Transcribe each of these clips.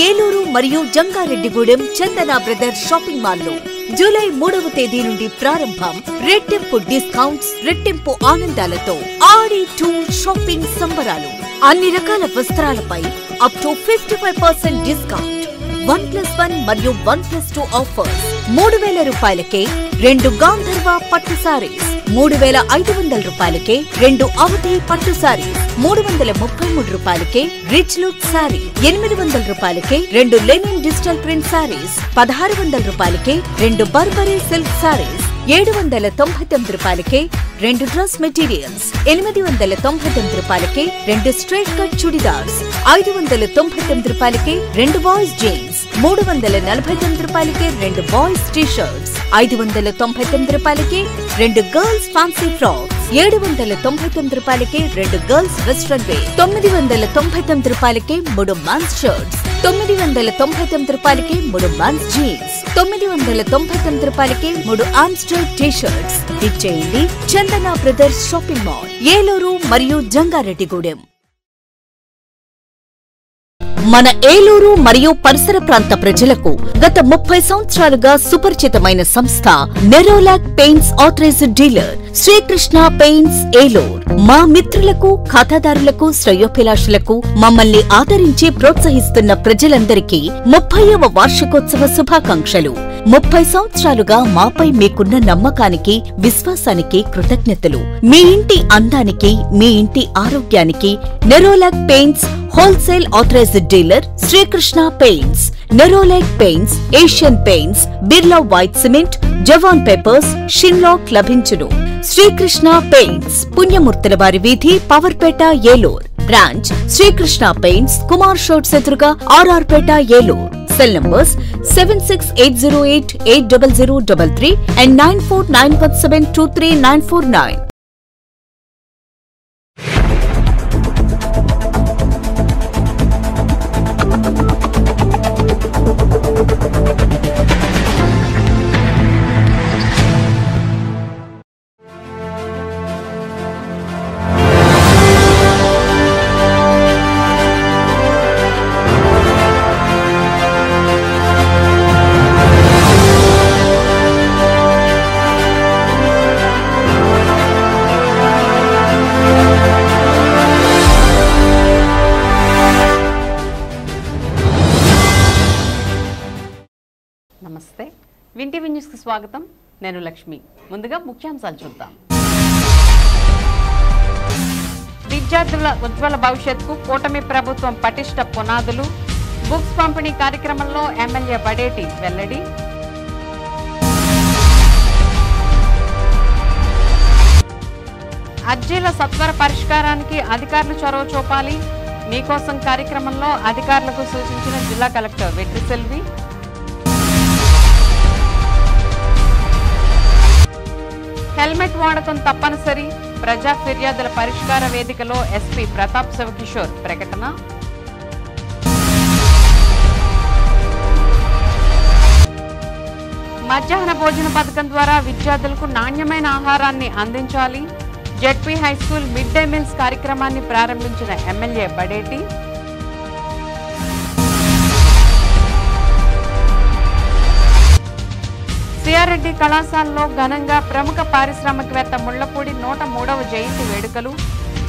ఏలూరు మరియు జంగారెడ్డిగూడెం చందన brothers shopping మాల్లో July 3వ తేదీ నుండి ప్రారంభం. రెట్టింపు డిస్కౌంట్స్, రెట్టింపు ఆనందాలతో ఆడి టూర్ షాపింగ్ సంబరాలు. అన్ని రకాల వస్త్రాలపై అప్ టు 55% డిస్కౌంట్. 1+1 మరియు 1+2 ఆఫర్స్. 3,000 రూపాయలకే 2 గాంధర్వ పట్టు సారీస్, 3,500 రూపాయలకే 2 అవధి పట్టు సారీస్, 333 రూపాయలకే రిచ్ లుక్ సారీ, 800 రూపాయలకే 2 లెనిన్ డిజిటల్ ప్రింట్ సారీస్, 1,600 రూపాయలకే 2 బర్బరీ సిల్క్ సారీస్, 799 రూపాయలకే 2 డ్రెస్ మెటీరియల్స్, 899 రూపాయలకే 2 స్ట్రైట్ కట్ చుడిదార్స్, 599 రూపాయలకే 2 బాయ్స్ జీన్స్, 349 రూపాయలకే 2 బాయ్స్ టీ షర్ట్స్, 599 రూపాయలకే 2 గర్ల్స్ ఫ్యాన్సీ ఫ్రాక్స్, 799 రూపాయలకే 2 గర్ల్స్ వెస్ట్రన్ వేర్, 999 రూపాయలకే 3 మెన్స్ షర్ట్స్, 999 రూపాయలకే 3 మెన్స్ జీన్స్, 999 రూపాయలకే 3 ఆమ్స్టర్ టీ షర్ట్స్. ఇచ్చేయండి చందన బ్రదర్స్ షాపింగ్ మాల్, ఏలూరు మరియు జంగారెడ్డిగూడెం. మన ఏలూరు మరియు పరిసర ప్రాంత ప్రజలకు గత 30 సంవత్సరాలుగా సుపరిచితమైన సంస్థ Nerolac paints authorised dealer Srikrishna paints Eluru. మా మిత్రులకు, ఖాతాదారులకు, శ్రేయోభిలాషులకు మమ్మల్ని ఆదరించి ప్రోత్సహిస్తున్న ప్రజలందరికీ 30వ వార్షికోత్సవ శుభాకాంక్షలు. 30 సంవత్సరాలుగా మాపై మీకున్న నమ్మకానికి, విశ్వాసానికి కృతజ్ఞతలు. మీ ఇంటి అందానికి, మీ ఇంటి ఆరోగ్యానికి Nerolac paints wholesale authorised dealer Srikrishna paints. Nerolac paints, Asian paints, Birla white cement, జవాన్ పేపర్స్, షిన్లాక్ లభించును. శ్రీకృష్ణ పెయింట్స్, పుణ్యమూర్తుల వారి వీధి, పవర్పేట, ఏలూరు. బ్రాంచ్ శ్రీకృష్ణ పెయింట్స్, కుమార్ షోట్స్ ఎదురుగా, RR Pet, Eluru. Cell numbers 7680880033 and 9491723949. నమస్తే, వింటీవీ న్యూస్ కి స్వాగతం. నేను లక్ష్మి. ముందుగా ముఖ్యాంశాలు చూద్దాం. విద్యార్థుల ఉజ్వల భవిష్యత్తుకు కూటమి ప్రభుత్వం పటిష్ట పునాదులు. బుక్స్ పంపిణీ కార్యక్రమంలో ఎమ్మెల్యే బడేటి వెల్లడి. అర్జీల సత్వర పరిష్కారానికి అధికారులు చొరవ చూపాలి. మీకోసం కార్యక్రమంలో అధికారులకు సూచించిన జిల్లా కలెక్టర్ వెట్రి సెల్వి. హెల్మెట్ వాడకం తప్పనిసరి. ప్రజా ఫిర్యాదుల పరిష్కార వేదికలో ఎస్పీ ప్రతాప్ శివకిషోర్ ప్రకటన. మధ్యాహ్న భోజన పథకం ద్వారా విద్యార్థులకు నాణ్యమైన ఆహారాన్ని అందించాలి. ZP high school mid day meals కార్యక్రమాన్ని ప్రారంభించిన ఎమ్మెల్యే బడేటి. సిఆర్రెడ్డి కళాశాలలో ఘనంగా ప్రముఖ పారిశ్రామికవేత్త ముళ్లపూడి 103వ జయంతి వేడుకలు.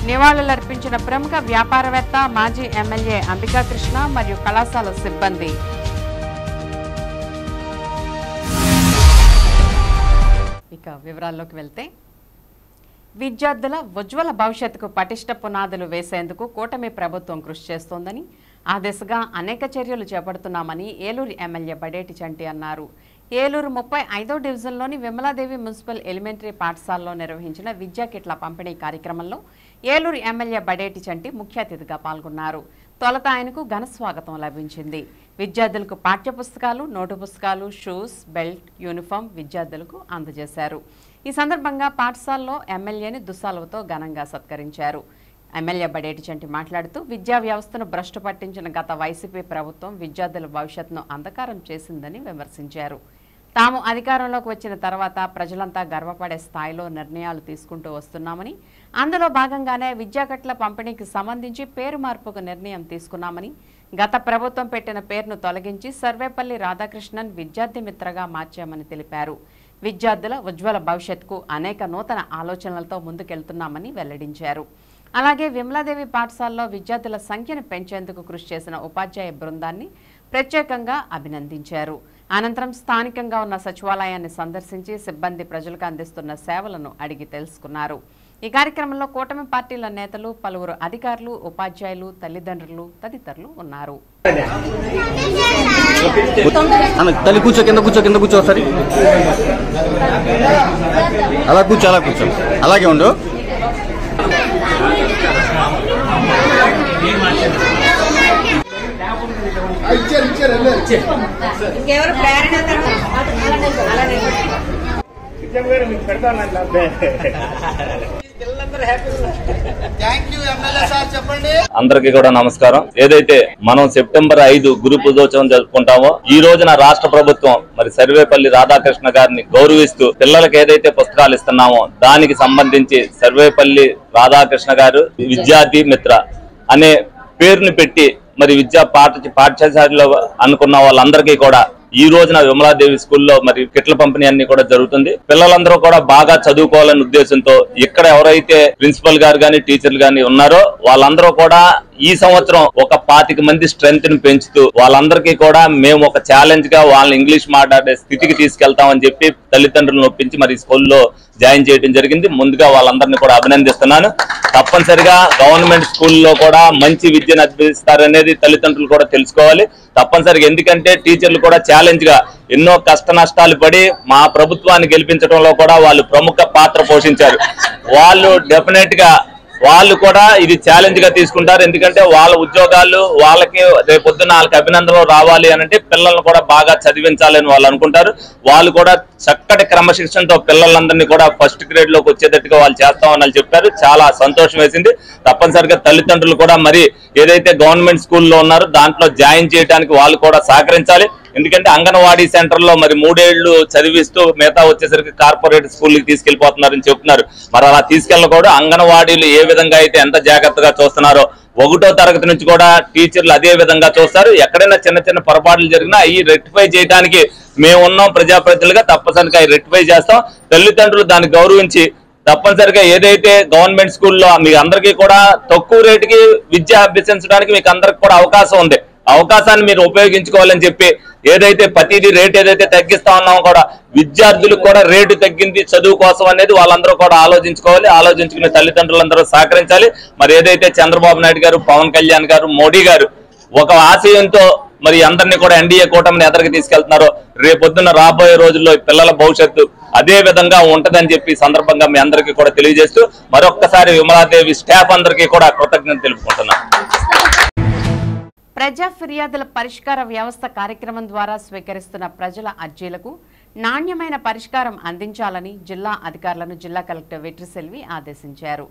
నివాళులర్పించిన ప్రముఖ వ్యాపారవేత్త, మాజీ ఎమ్మెల్యే అంబికాకృష్ణ మరియు కళాశాల సిబ్బంది. ఇక వివరాల్లోకి వెళ్తే, విద్యార్థుల ఉజ్వల భవిష్యత్తుకు పటిష్ట పునాదులు వేసేందుకు కూటమి ప్రభుత్వం కృషి చేస్తోందని, ఆ దిశగా అనేక చర్యలు చేపడుతున్నామని ఏలూరు ఎమ్మెల్యే బడేటి చంటి అన్నారు. ఏలూరు 35వ డివిజన్లోని విమలాదేవి మున్సిపల్ ఎలిమెంటరీ పాఠశాలలో నిర్వహించిన విద్యా కిట్ల పంపిణీ కార్యక్రమంలో ఏలూరు ఎమ్మెల్యే బడేటి చంటి ముఖ్య అతిథిగా పాల్గొన్నారు. తొలుత ఆయనకు ఘన స్వాగతం లభించింది. విద్యార్థులకు పాఠ్యపుస్తకాలు, నోటు పుస్తకాలు, షూస్, బెల్ట్, యూనిఫామ్ విద్యార్థులకు అందజేశారు. ఈ సందర్భంగా పాఠశాలలో ఎమ్మెల్యేని దుస్సాలువతో ఘనంగా సత్కరించారు. ఎమ్మెల్యే బడేటి చంటి మాట్లాడుతూ, విద్యా వ్యవస్థను భ్రష్టు పట్టించిన గత వైసీపీ ప్రభుత్వం విద్యార్థుల భవిష్యత్తును అంధకారం చేసిందని విమర్శించారు. తాము అధికారంలోకి వచ్చిన తర్వాత ప్రజలంతా గర్వపడే స్థాయిలో నిర్ణయాలు తీసుకుంటూ వస్తున్నామని, అందులో భాగంగానే విద్యాకట్ల పంపిణీకి సంబంధించి పేరు మార్పుకు నిర్ణయం తీసుకున్నామని, గత ప్రభుత్వం పెట్టిన పేరును తొలగించి సర్వేపల్లి రాధాకృష్ణన్ విద్యార్థి మిత్రగా మార్చామని తెలిపారు. విద్యార్థుల ఉజ్వల భవిష్యత్తుకు అనేక నూతన ఆలోచనలతో ముందుకెళ్తున్నామని వెల్లడించారు. అలాగే విమలాదేవి పాఠశాలలో విద్యార్థుల సంఖ్యను పెంచేందుకు కృషి చేసిన ఉపాధ్యాయ బృందాన్ని ప్రత్యేకంగా అభినందించారు. అనంతరం స్థానికంగా ఉన్న సచివాలయాన్ని సందర్శించి సిబ్బంది ప్రజలకు అందిస్తున్న సేవలను అడిగి తెలుసుకున్నారు. ఈ కార్యక్రమంలో కూటమి పార్టీల నేతలు, పలువురు అధికారులు, ఉపాధ్యాయులు, తల్లిదండ్రులు తదితరులు ఉన్నారు. అలాగే ఉండు. ఇంకెవరు ప్రేరణ అందరికీ కూడా నమస్కారం. ఏదైతే మనం సెప్టెంబర్ 5 గురు పూజోత్సవం జరుపుకుంటామో ఈ రోజున రాష్ట్ర ప్రభుత్వం మరి సర్వేపల్లి రాధాకృష్ణ గారిని గౌరవిస్తూ పిల్లలకు ఏదైతే పుస్తకాలు ఇస్తున్నామో దానికి సంబంధించి సర్వేపల్లి రాధాకృష్ణ గారు విద్యార్థి మిత్ర అనే పేరుని పెట్టి మరి పాఠశాలలో అనుకున్న వాళ్ళందరికీ కూడా ఈ రోజున విమలాదేవి స్కూల్లో మరి కిట్ల పంపిణీ అన్ని కూడా జరుగుతుంది. పిల్లలందరూ కూడా బాగా చదువుకోవాలనే ఉద్దేశంతో ఇక్కడ ఎవరైతే ప్రిన్సిపల్ గారు గాని టీచర్లు గాని ఉన్నారో వాళ్ళందరూ కూడా ఈ సంవత్సరం ఒక 25 మంది స్ట్రెంత్ ని పెంచుతూ వాళ్ళందరికీ కూడా మేము ఒక ఛాలెంజ్ గా వాళ్ళని ఇంగ్లీష్ మాట్లాడే స్థితికి తీసుకెళ్తామని చెప్పి తల్లిదండ్రులను ఒప్పించి మరి స్కూల్లో జాయిన్ చేయడం జరిగింది. ముందుగా వాళ్ళందరినీ కూడా అభినందిస్తున్నాను. తప్పనిసరిగా గవర్నమెంట్ స్కూల్లో కూడా మంచి విద్యను అభ్యసిస్తారనేది తల్లిదండ్రులు కూడా తెలుసుకోవాలి. తప్పనిసరిగా ఎందుకంటే టీచర్లు కూడా ఛాలెంజ్ గా ఎన్నో కష్ట నష్టాలు పడి మా ప్రభుత్వాన్ని గెలిపించడంలో కూడా వాళ్ళు ప్రముఖ పాత్ర పోషించారు. వాళ్ళు డెఫినెట్ గా వాళ్ళు కూడా ఇది ఛాలెంజ్ గా తీసుకుంటారు. ఎందుకంటే వాళ్ళ ఉద్యోగాలు వాళ్ళకి రేపొద్దున వాళ్ళకి అభినందనలు రావాలి అనంటే పిల్లల్ని కూడా బాగా చదివించాలని వాళ్ళు అనుకుంటారు. వాళ్ళు కూడా చక్కటి క్రమశిక్షణతో పిల్లలందరినీ కూడా ఫస్ట్ గ్రేడ్ లోకి వచ్చేటట్టుగా వాళ్ళు చేస్తామని చెప్పారు. చాలా సంతోషం వేసింది. తప్పనిసరిగా తల్లిదండ్రులు కూడా మరి ఏదైతే గవర్నమెంట్ స్కూల్లో ఉన్నారో దాంట్లో జాయిన్ చేయడానికి వాళ్ళు కూడా సహకరించాలి. ఎందుకంటే అంగన్వాడీ సెంటర్ లో మరి 3 ఏళ్లు చదివిస్తూ మిగతా వచ్చేసరికి కార్పొరేట్ స్కూల్కి తీసుకెళ్లిపోతున్నారని చెప్తున్నారు. మరి అలా తీసుకెళ్ళకూడదు. అంగన్వాడీలు ఏ విధంగా అయితే ఎంత జాగ్రత్తగా చూస్తున్నారో 1వ తరగతి నుంచి కూడా టీచర్లు అదే విధంగా చూస్తారు. ఎక్కడైనా చిన్న చిన్న పొరపాట్లు జరిగినా అవి రెక్టిఫై చేయడానికి మేము ఉన్నాం ప్రజాప్రతినిధులుగా. తప్పనిసరిగా అవి రెక్టిఫై చేస్తాం. తల్లిదండ్రులు దాన్ని గౌరవించి తప్పనిసరిగా ఏదైతే గవర్నమెంట్ స్కూల్లో మీ అందరికీ కూడా తక్కువ రేటుకి విద్య అభ్యసించడానికి మీకు అందరికి కూడా అవకాశం ఉంది. అవకాశాన్ని మీరు ఉపయోగించుకోవాలని చెప్పి ఏదైతే ప్రతిదీ రేట్ ఏదైతే తగ్గిస్తా ఉన్నామో కూడా విద్యార్థులకు కూడా రేటు తగ్గింది చదువు కోసం అనేది వాళ్ళందరూ కూడా ఆలోచించుకోవాలి. ఆలోచించుకునే తల్లిదండ్రులందరూ సహకరించాలి. మరి ఏదైతే చంద్రబాబు నాయుడు గారు, పవన్ కళ్యాణ్ గారు, మోడీ గారు ఒక ఆశయంతో మరి అందరినీ కూడా ఎన్డీఏ కూటమిని ఎదరికి తీసుకెళ్తున్నారో రేపొద్దున రాబోయే రోజుల్లో పిల్లల భవిష్యత్తు అదే విధంగా ఉంటదని చెప్పి సందర్భంగా మీ అందరికీ కూడా తెలియజేస్తూ మరొక్కసారి విమలాదేవి స్టాఫ్ అందరికీ కూడా కృతజ్ఞతలు తెలుపుకుంటున్నాను. ప్రజా ఫిర్యాదుల పరిష్కార వ్యవస్థ కార్యక్రమం ద్వారా స్వీకరిస్తున్న ప్రజల అర్జీలకు నాణ్యమైన పరిష్కారం అందించాలని జిల్లా అధికారులను జిల్లా కలెక్టర్ వెట్రిసెల్వి ఆదేశించారు.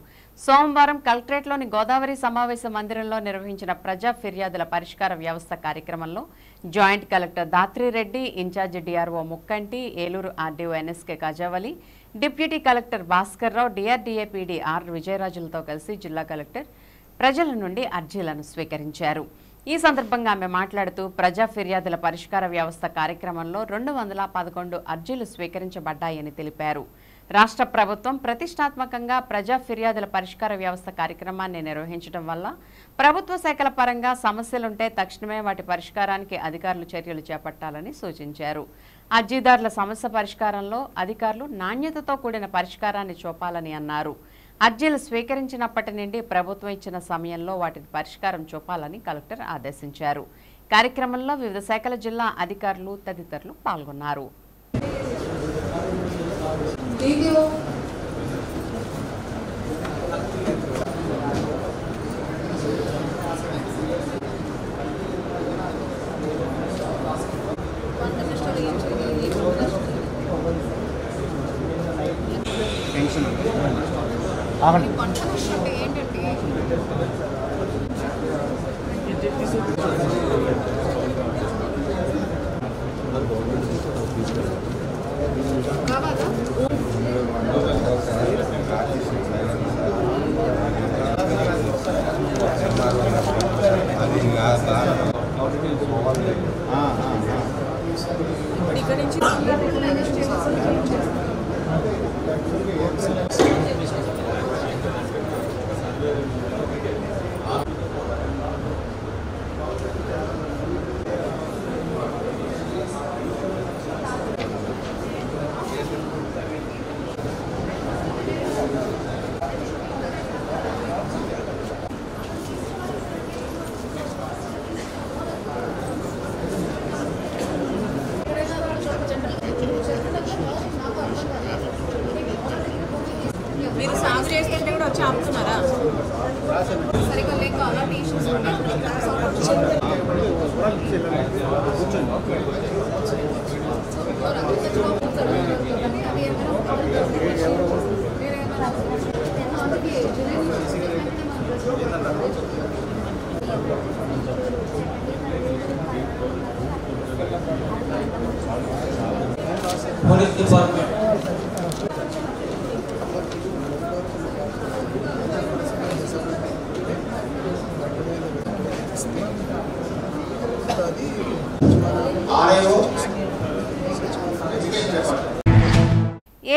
సోమవారం కలెక్టరేట్లోని గోదావరి సమావేశ మందిరంలో నిర్వహించిన ప్రజా ఫిర్యాదుల పరిష్కార వ్యవస్థ కార్యక్రమంలో joint collector Dhatri Reddy, incharge DRO Mukkanti, Eluru RDO NSK Kajavali, deputy collector Bhaskar Rao, DRDA PD R విజయరాజులతో కలిసి జిల్లా కలెక్టర్ ప్రజల నుండి అర్జీలను స్వీకరించారు. ఈ సందర్భంగా ఆమె మాట్లాడుతూ ప్రజా ఫిర్యాదుల పరిష్కార వ్యవస్థ కార్యక్రమంలో 211 అర్జీలు స్వీకరించబడ్డాయని తెలిపారు. రాష్ట్ర ప్రభుత్వం ప్రతిష్టాత్మకంగా ప్రజా ఫిర్యాదుల పరిష్కార వ్యవస్థ కార్యక్రమాన్ని నిర్వహించడం వల్ల ప్రభుత్వ శాఖల పరంగా సమస్యలుంటే తక్షణమే వాటి పరిష్కారానికి అధికారులు చర్యలు చేపట్టాలని సూచించారు. అర్జీదారుల సమస్య పరిష్కారంలో అధికారులు నాణ్యతతో కూడిన పరిష్కారాన్ని చూపాలని అన్నారు. అర్జీలు స్వీకరించినప్పటి నుండి ప్రభుత్వం ఇచ్చిన సమయంలో వాటిని పరిష్కారం చూపాలని కలెక్టర్ ఆదేశించారు. కార్యక్రమంలో వివిధ శాఖల జిల్లా అధికారులు తదితరులు పాల్గొన్నారు. అది మీరు సాగు చేస్తుంటే కూడా వచ్చి ఆపుతున్నారా? సరిగ్గా లేక అలా టీషర్ట్స్ పోలీస్ డిపార్ట్మెంట్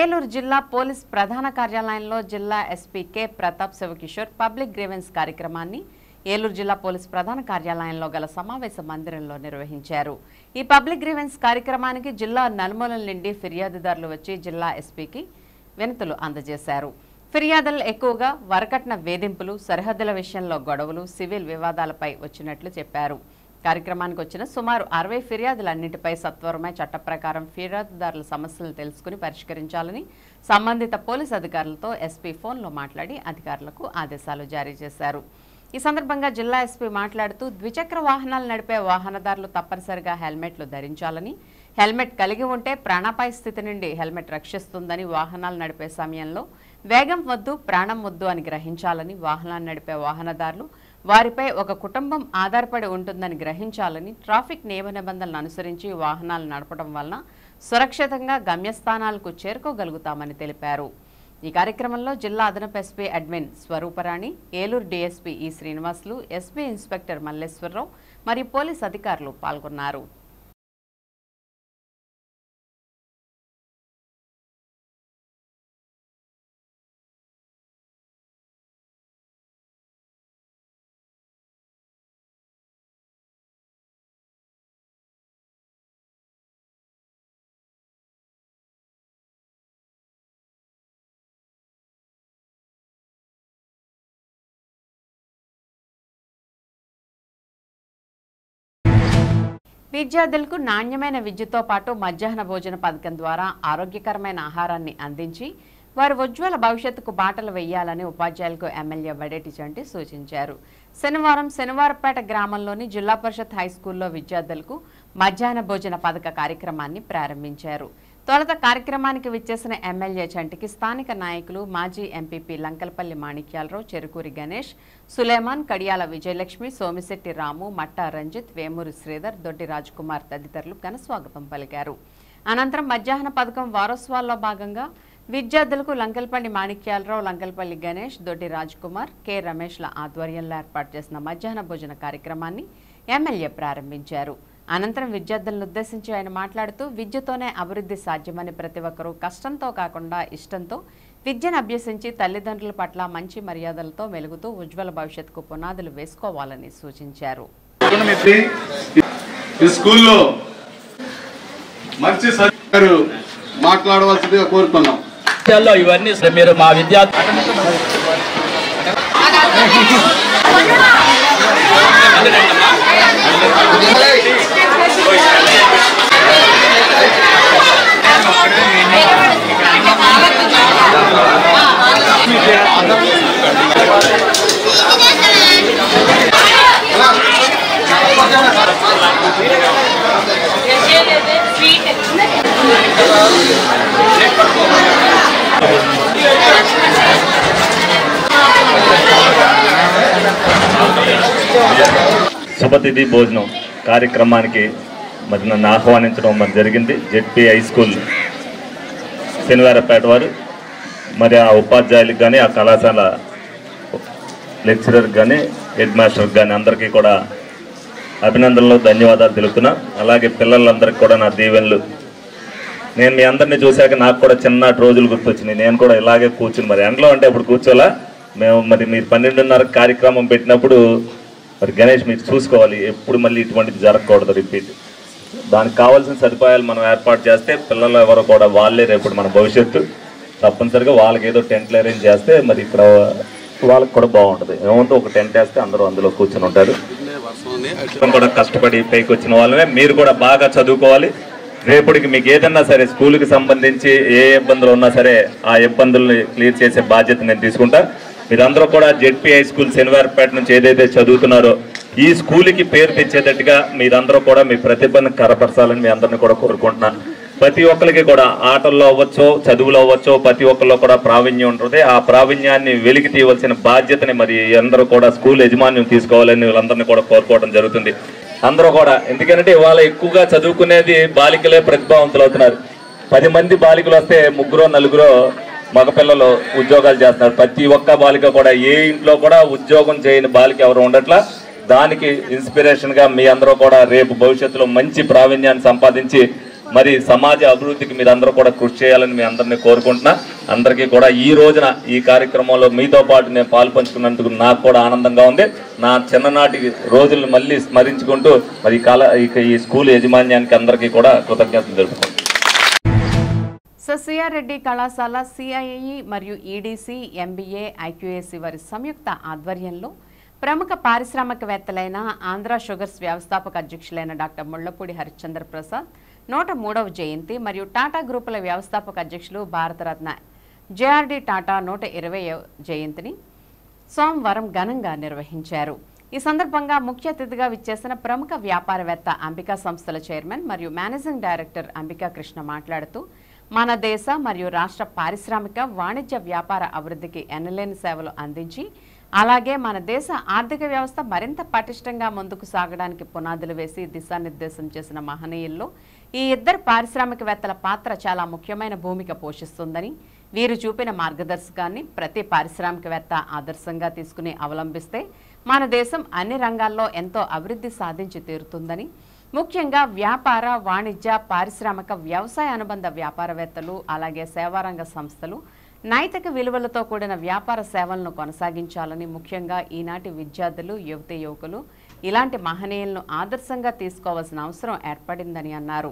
ఏలూరు జిల్లా పోలీస్ ప్రధాన కార్యాలయంలో జిల్లా SP K Pratap Shiva Kishore public grievance కార్యక్రమాన్ని ఏలూరు జిల్లా పోలీస్ ప్రధాన కార్యాలయంలో గల సమావేశ మందిరంలో నిర్వహించారు. ఈ పబ్లిక్ గ్రీవెన్స్ కార్యక్రమానికి జిల్లా నలుమూలల నుండి ఫిర్యాదుదారులు వచ్చి జిల్లా ఎస్పీకి వినతులు అందజేశారు. ఫిర్యాదులు ఎక్కువగా వరకట్న వేధింపులు, సరిహద్దుల విషయంలో గొడవలు, సివిల్ వివాదాలపై వచ్చినట్లు చెప్పారు. కార్యక్రమానికి వచ్చిన సుమారు 60 ఫిర్యాదులన్నింటిపై సత్వరమే చట్ట ప్రకారం ఫిర్యాదుదారుల సమస్యలను తెలుసుకుని పరిష్కరించాలని సంబంధిత పోలీసు అధికారులతో ఎస్పీ ఫోన్లో మాట్లాడి అధికారులకు ఆదేశాలు జారీ చేశారు. ఈ సందర్భంగా జిల్లా ఎస్పీ మాట్లాడుతూ ద్విచక్ర వాహనాలు నడిపే వాహనదారులు తప్పనిసరిగా హెల్మెట్లు ధరించాలని, హెల్మెట్ కలిగి ఉంటే ప్రాణాపాయ స్థితి నుండి హెల్మెట్ రక్షిస్తుందని, వాహనాలు నడిపే సమయంలో వేగం వద్దు ప్రాణం వద్దు అని గ్రహించాలని, వాహనాలు నడిపే వాహనదారులు వారిపై ఒక కుటుంబం ఆధారపడి ఉంటుందని గ్రహించాలని, ట్రాఫిక్ నియమ నిబంధనలను అనుసరించి వాహనాలు నడపడం వలన సురక్షితంగా గమ్యస్థానాలకు చేరుకోగలుగుతామని తెలిపారు. ఈ కార్యక్రమంలో జిల్లా అదనపు SP admin Swaruparani, Eluru DSP ఈ శ్రీనివాసులు, ఎస్పీ ఇన్స్పెక్టర్ మల్లేశ్వరరావు మరియు పోలీస్ అధికారులు పాల్గొన్నారు. విద్యార్థులకు నాణ్యమైన విద్యతో పాటు మధ్యాహ్న భోజన పథకం ద్వారా ఆరోగ్యకరమైన ఆహారాన్ని అందించి వారి ఉజ్వల భవిష్యత్తుకు బాటలు వేయాలని ఉపాధ్యాయులకు ఎమ్మెల్యే వడేటి చంటి సూచించారు. శనివారపేట గ్రామంలోని జిల్లా పరిషత్ హైస్కూల్లో విద్యార్థులకు మధ్యాహ్న భోజన పథక కార్యక్రమాన్ని ప్రారంభించారు. తొలుత కార్యక్రమానికి విచ్చేసిన ఎమ్మెల్యే చంటికి స్థానిక నాయకులు, మాజీ ఎంపీపీ లంకలపల్లి మాణిక్యాలరావు, చెరుకూరి గణేష్, సులేమాన్, కడియాల విజయలక్ష్మి, సోమిశెట్టి రాము, మట్టా రంజిత్, వేమూరి శ్రీధర్, దొడ్డి రాజ్కుమార్ తదితరులు ఘనస్వాగతం పలికారు. అనంతరం మధ్యాహ్న పథకం వారోత్సవాల్లో భాగంగా విద్యార్థులకు లంకలపల్లి మాణిక్యాలరావు, లంకలపల్లి గణేష్, దొడ్డి రాజ్కుమార్, కె రమేష్ల ఆధ్వర్యంలో ఏర్పాటు చేసిన మధ్యాహ్న భోజన కార్యక్రమాన్ని ఎమ్మెల్యే ప్రారంభించారు. అనంతరం విద్యార్థులను ఉద్దేశించి ఆయన మాట్లాడుతూ విద్యతోనే అభివృద్ధి సాధ్యమని, ప్రతి ఒక్కరూ కష్టంతో కాకుండా ఇష్టంతో విద్యను అభ్యసించి తల్లిదండ్రుల పట్ల మంచి మర్యాదలతో మెలుగుతూ ఉజ్వల భవిష్యత్తుకు పునాదులు వేసుకోవాలని సూచించారు. మాట్లాడవలసిందిగా కోరుతున్నాం. ఇవన్నీ మీరు మా విద్యార్థులు శుభతిథి భోజనం కార్యక్రమానికి మరి నన్ను ఆహ్వానించడం మరి జరిగింది. జెడ్పీ హై స్కూల్ శనివారపేట వారు మరి ఆ ఉపాధ్యాయులకు కానీ, ఆ కళాశాల లెక్చరర్కి కానీ, హెడ్ మాస్టర్కి కానీ అందరికీ కూడా అభినందనలు, ధన్యవాదాలు తెలుపుతున్నా. అలాగే పిల్లలందరికీ కూడా నా దీవెనలు. నేను మీ అందరినీ చూశాక నాకు కూడా చిన్నటి రోజులు గుర్తొచ్చినాయి. నేను కూడా ఇలాగే కూర్చుని మరి ఎండలో అంటే అప్పుడు కూర్చోలా. మేము మరి మీరు 12:30 కార్యక్రమం పెట్టినప్పుడు మరి గణేష్ మీరు చూసుకోవాలి, ఎప్పుడు మళ్ళీ ఇటువంటిది జరగకూడదు రిపీట్. దానికి కావాల్సిన సదుపాయాలు మనం ఏర్పాటు చేస్తే పిల్లలు ఎవరు కూడా వాళ్ళే రేపు మన భవిష్యత్తు. తప్పనిసరిగా వాళ్ళకి ఏదో టెంట్లు అరేంజ్ చేస్తే మరి ఇక్కడ వాళ్ళకి కూడా బాగుంటుంది. ఏమంటే ఒక టెంట్ వేస్తే అందరూ అందులో కూర్చొని ఉంటారు. కూడా కష్టపడి పైకి వచ్చిన వాళ్ళమే. మీరు కూడా బాగా చదువుకోవాలి. రేపటికి మీకు ఏదన్నా సరే స్కూల్కి సంబంధించి ఏ ఇబ్బందులు ఉన్నా సరే ఆ ఇబ్బందుల్ని క్లియర్ చేసే బాధ్యత నేను తీసుకుంటా. మీరందరూ కూడా జెడ్పీ హై స్కూల్ శనివారపేట నుంచి ఏదైతే చదువుతున్నారో ఈ స్కూల్కి పేరు తెచ్చేటట్టుగా మీరందరూ కూడా మీ ప్రతిభను కనపరచాలని మీ అందరిని కూడా కోరుకుంటున్నాను. ప్రతి ఒక్కరికి కూడా ఆటల్లో అవ్వచ్చో చదువులో అవ్వచ్చో ప్రతి ఒక్కరిలో కూడా ప్రావీణ్యం ఉంటుంది. ఆ ప్రావీణ్యాన్ని వెలికి తీయవలసిన బాధ్యతని మరి అందరూ కూడా స్కూల్ యాజమాన్యం తీసుకోవాలని వీళ్ళందరినీ కూడా కోరుకోవడం జరుగుతుంది. అందరూ కూడా ఎందుకంటే ఇవాళ ఎక్కువగా చదువుకునేది బాలికలే ప్రతిభావంతులు అవుతున్నారు. 10 మంది బాలికలు వస్తే 3-4 మగపిల్లలు ఉద్యోగాలు చేస్తున్నారు. ప్రతి ఒక్క బాలిక కూడా ఏ ఇంట్లో కూడా ఉద్యోగం చేయని బాలిక ఎవరు ఉండట్లా. దానికి ఇన్స్పిరేషన్గా మీ అందరూ కూడా రేపు భవిష్యత్తులో మంచి ప్రావీణ్యాన్ని సంపాదించి మరి సమాజ అభివృద్ధికి మీరందరూ కూడా కృషి చేయాలని మీ అందరినీ కోరుకుంటున్నా. అందరికీ కూడా ఈ రోజున ఈ కార్యక్రమంలో మీతో పాటు నేను పాలు పంచుకున్నందుకు నాకు కూడా ఆనందంగా ఉంది. నా చిన్ననాటి రోజులను మళ్ళీ స్మరించుకుంటూ మరి ఈ స్కూల్ యాజమాన్యానికి అందరికీ కూడా కృతజ్ఞతలు తెలుపుకుంటున్నాను. సిఆర్ రెడ్డి కళాశాల సిఐఈ మరియు ఈడీసీ, ఎంబీఏ, ఐక్యూఏసీ వారి సంయుక్త ఆధ్వర్యంలో ప్రముఖ పారిశ్రామికవేత్తలైన ఆంధ్ర షుగర్స్ వ్యవస్థాపక అధ్యక్షులైన డాక్టర్ ముళ్లపూడి హరిశ్చంద్ర ప్రసాద్ 103వ జయంతి మరియు టాటా గ్రూపుల వ్యవస్థాపక అధ్యక్షులు భారతరత్న జేఆర్డీ టాటా 120వ జయంతిని సోమవారం ఘనంగా నిర్వహించారు. ఈ సందర్భంగా ముఖ్య అతిథిగా విచ్చేసిన ప్రముఖ వ్యాపారవేత్త అంబికా సంస్థల చైర్మన్ మరియు మేనేజింగ్ డైరెక్టర్ అంబికా కృష్ణ మాట్లాడుతూ మన దేశ మరియు రాష్ట్ర పారిశ్రామిక వాణిజ్య వ్యాపార అభివృద్ధికి ఎనలేని సేవలు అందించి అలాగే మన దేశ ఆర్థిక వ్యవస్థ మరింత పటిష్టంగా ముందుకు సాగడానికి పునాదులు వేసి దిశానిర్దేశం చేసిన మహనీయుల్లో ఈ ఇద్దరు పారిశ్రామికవేత్తల పాత్ర చాలా ముఖ్యమైన భూమిక పోషిస్తుందని, వీరు చూపిన మార్గదర్శకాన్ని ప్రతి పారిశ్రామికవేత్త ఆదర్శంగా తీసుకుని అవలంబిస్తే మన దేశం అన్ని రంగాల్లో ఎంతో అభివృద్ధి సాధించి తీరుతుందని, ముఖ్యంగా వ్యాపార, వాణిజ్య, పారిశ్రామిక, వ్యవసాయ అనుబంధ వ్యాపారవేత్తలు అలాగే సేవారంగ సంస్థలు నైతిక విలువలతో కూడిన వ్యాపార సేవలను కొనసాగించాలని, ముఖ్యంగా ఈనాటి విద్యార్థులు, యువతీ యువకులు ఇలాంటి మహనీయులను ఆదర్శంగా తీసుకోవాల్సిన అవసరం ఏర్పడిందని అన్నారు.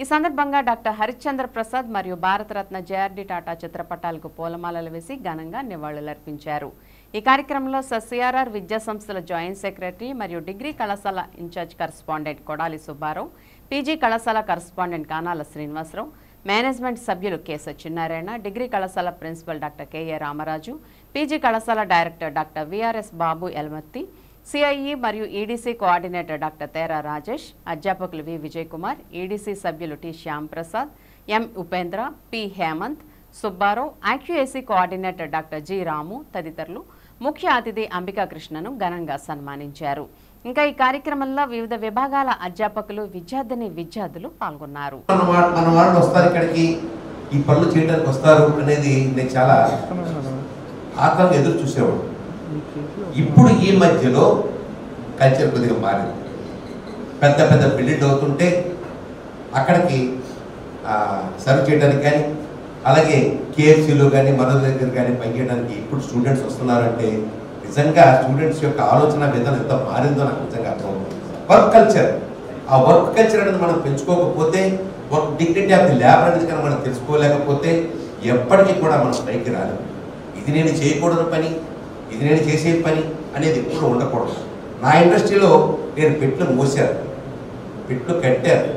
ఈ సందర్భంగా డాక్టర్ హరిశ్చంద్ర ప్రసాద్ మరియు భారతరత్న జేఆర్డీ టాటా చిత్రపటాలకు పూలమాలలు వేసి ఘనంగా నివాళులర్పించారు. ఈ కార్యక్రమంలో సిఆర్ఆర్ విద్యా సంస్థల జాయింట్ సెక్రటరీ మరియు డిగ్రీ కళాశాల incharge correspondent Kodali Subbarao, PG కళాశాల కరస్పాండెంట్ కానాల శ్రీనివాసరావు, మేనేజ్మెంట్ సభ్యులు కె సత్యనారాయణ, డిగ్రీ కళాశాల principal doctor KA Ramaraju, PG కళాశాల director doctor VRS Babu Elmatti, CIE మరియు EDC coordinator doctor Tera Rajesh, అధ్యాపకులు వి విజయ్ కుమార్, ఈడీసీ సభ్యులు T Shyam Prasad, M Upendra, P Hemanth, Subbarao, IQAC coordinator doctor G Ramu తదితరులు ముఖ్య అతిథి అంబికా కృష్ణను ఘనంగా సన్మానించారు. ఇంకా ఈ కార్యక్రమంలో వివిధ విభాగాల అధ్యాపకులు, విద్యార్థులు పాల్గొన్నారు. మన వాళ్ళు వస్తారు ఇక్కడికి, ఈ పనులు చేయడానికి వస్తారు అనేది నేను చాలా ఆత్రంగా ఎదురు చూసేవాడు. ఇప్పుడు ఈ మధ్యలో కల్చర్ కొద్దిగా మారింది. పెద్ద పెద్ద బిల్డింగ్ అవుతుంటే అక్కడికి సర్వ్ చేయడానికి కానీ, అలాగే కేఎఫ్సీలో కానీ మరో దగ్గర కానీ పనిచేయడానికి ఇప్పుడు స్టూడెంట్స్ వస్తున్నారంటే నిజంగా స్టూడెంట్స్ యొక్క ఆలోచన విధానం ఎంత మారిందో నాకు నిజంగా అర్థమవుతుంది. వర్క్ కల్చర్, ఆ వర్క్ కల్చర్ అనేది మనం పెంచుకోకపోతే, work dignity of the labour అనేది కానీ మనం తెలుసుకోలేకపోతే ఎప్పటికీ కూడా మనం పైకి రాలేము. ఇది నేను చేయకూడని పని, ఇది నేను చేసే పని అనేది ఎప్పుడు ఉండకూడదు. నా ఇండస్ట్రీలో నేను పెట్లు మోసాను, పెట్లు కట్టాను,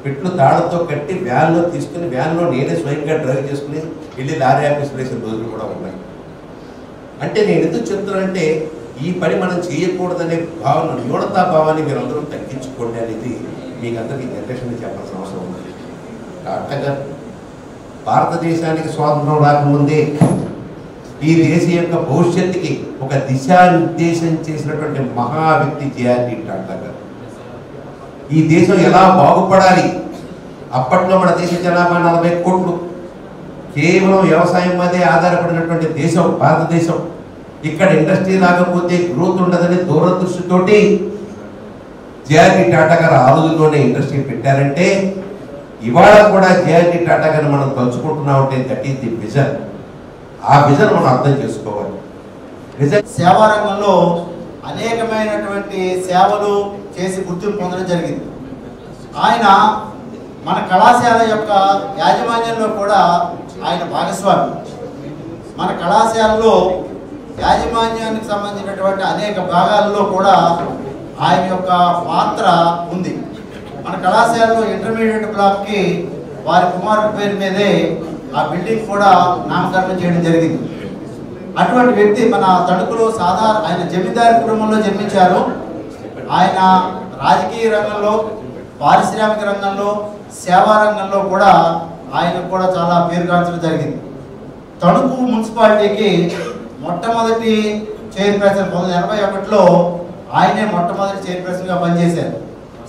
పెట్లు తాళంతో కట్టి వ్యాన్లో తీసుకుని వ్యాన్లో నేనే స్వయంగా డ్రైవ్ చేసుకుని వెళ్ళి లారీ ఆఫీస్ వేసిన రోజులు కూడా ఉన్నాయి. అంటే నేను ఎందుకు చెప్తున్నానంటే ఈ పని మనం చేయకూడదనే భావన, న్యూనతా భావాన్ని మీరు అందరూ తగ్గించుకోండి అనేది మీకు అందరికీ జనరేషన్ చెప్పాల్సిన అవసరం ఉంది. డాక్టర్ గారు భారతదేశానికి స్వాతంత్రం రాకముందే ఈ దేశం యొక్క భవిష్యత్తుకి ఒక దిశానిర్దేశం చేసినటువంటి మహా వ్యక్తి జేఆర్డీ టాటా గారు. ఈ దేశం ఎలా బాగుపడాలి, అప్పట్లో మన దేశ జనాభా 40 కోట్లు, కేవలం వ్యవసాయం మీదే ఆధారపడినటువంటి దేశం భారతదేశం. ఇక్కడ ఇండస్ట్రీ రాకపోతే గ్రోత్ ఉండదని దూరదృష్టితోటి జేఆర్డి టాటా గారు ఆ రోజుల్లోనే ఇండస్ట్రీ పెట్టారంటే ఇవాళ కూడా జేఆర్డి టాటా గారిని మనం తలుచుకుంటున్నామంటే దట్ ఈస్ ది విజన్. ఆ విజన్ మనం అర్థం చేసుకోవాలి. సేవా రంగంలో అనేకమైనటువంటి సేవలు చేసి గుర్తింపు పొందడం జరిగింది. ఆయన మన కళాశాల యొక్క యాజమాన్యంలో కూడా ఆయన భాగస్వామి. మన కళాశాలలో యాజమాన్యానికి సంబంధించినటువంటి అనేక భాగాల్లో కూడా ఆయన యొక్క పాత్ర ఉంది. మన కళాశాలలో ఇంటర్మీడియట్ బ్లాక్కి వారి కుమారుడి పేరు మీదే ఆ బిల్డింగ్ కూడా నామకరణం చేయడం జరిగింది. అటువంటి వ్యక్తి మన తణుకులో ఆయన జమీందారు కుటుంబంలో జన్మించారు. ఆయన రాజకీయ రంగంలో, పారిశ్రామిక రంగంలో, సేవా రంగంలో కూడా ఆయన కూడా చాలా పేరుగాంచడం జరిగింది. తణుకు మున్సిపాలిటీకి మొట్టమొదటి చైర్పర్సన్ 1981లో ఆయనే మొట్టమొదటి చైర్పర్సన్గా పనిచేశారు.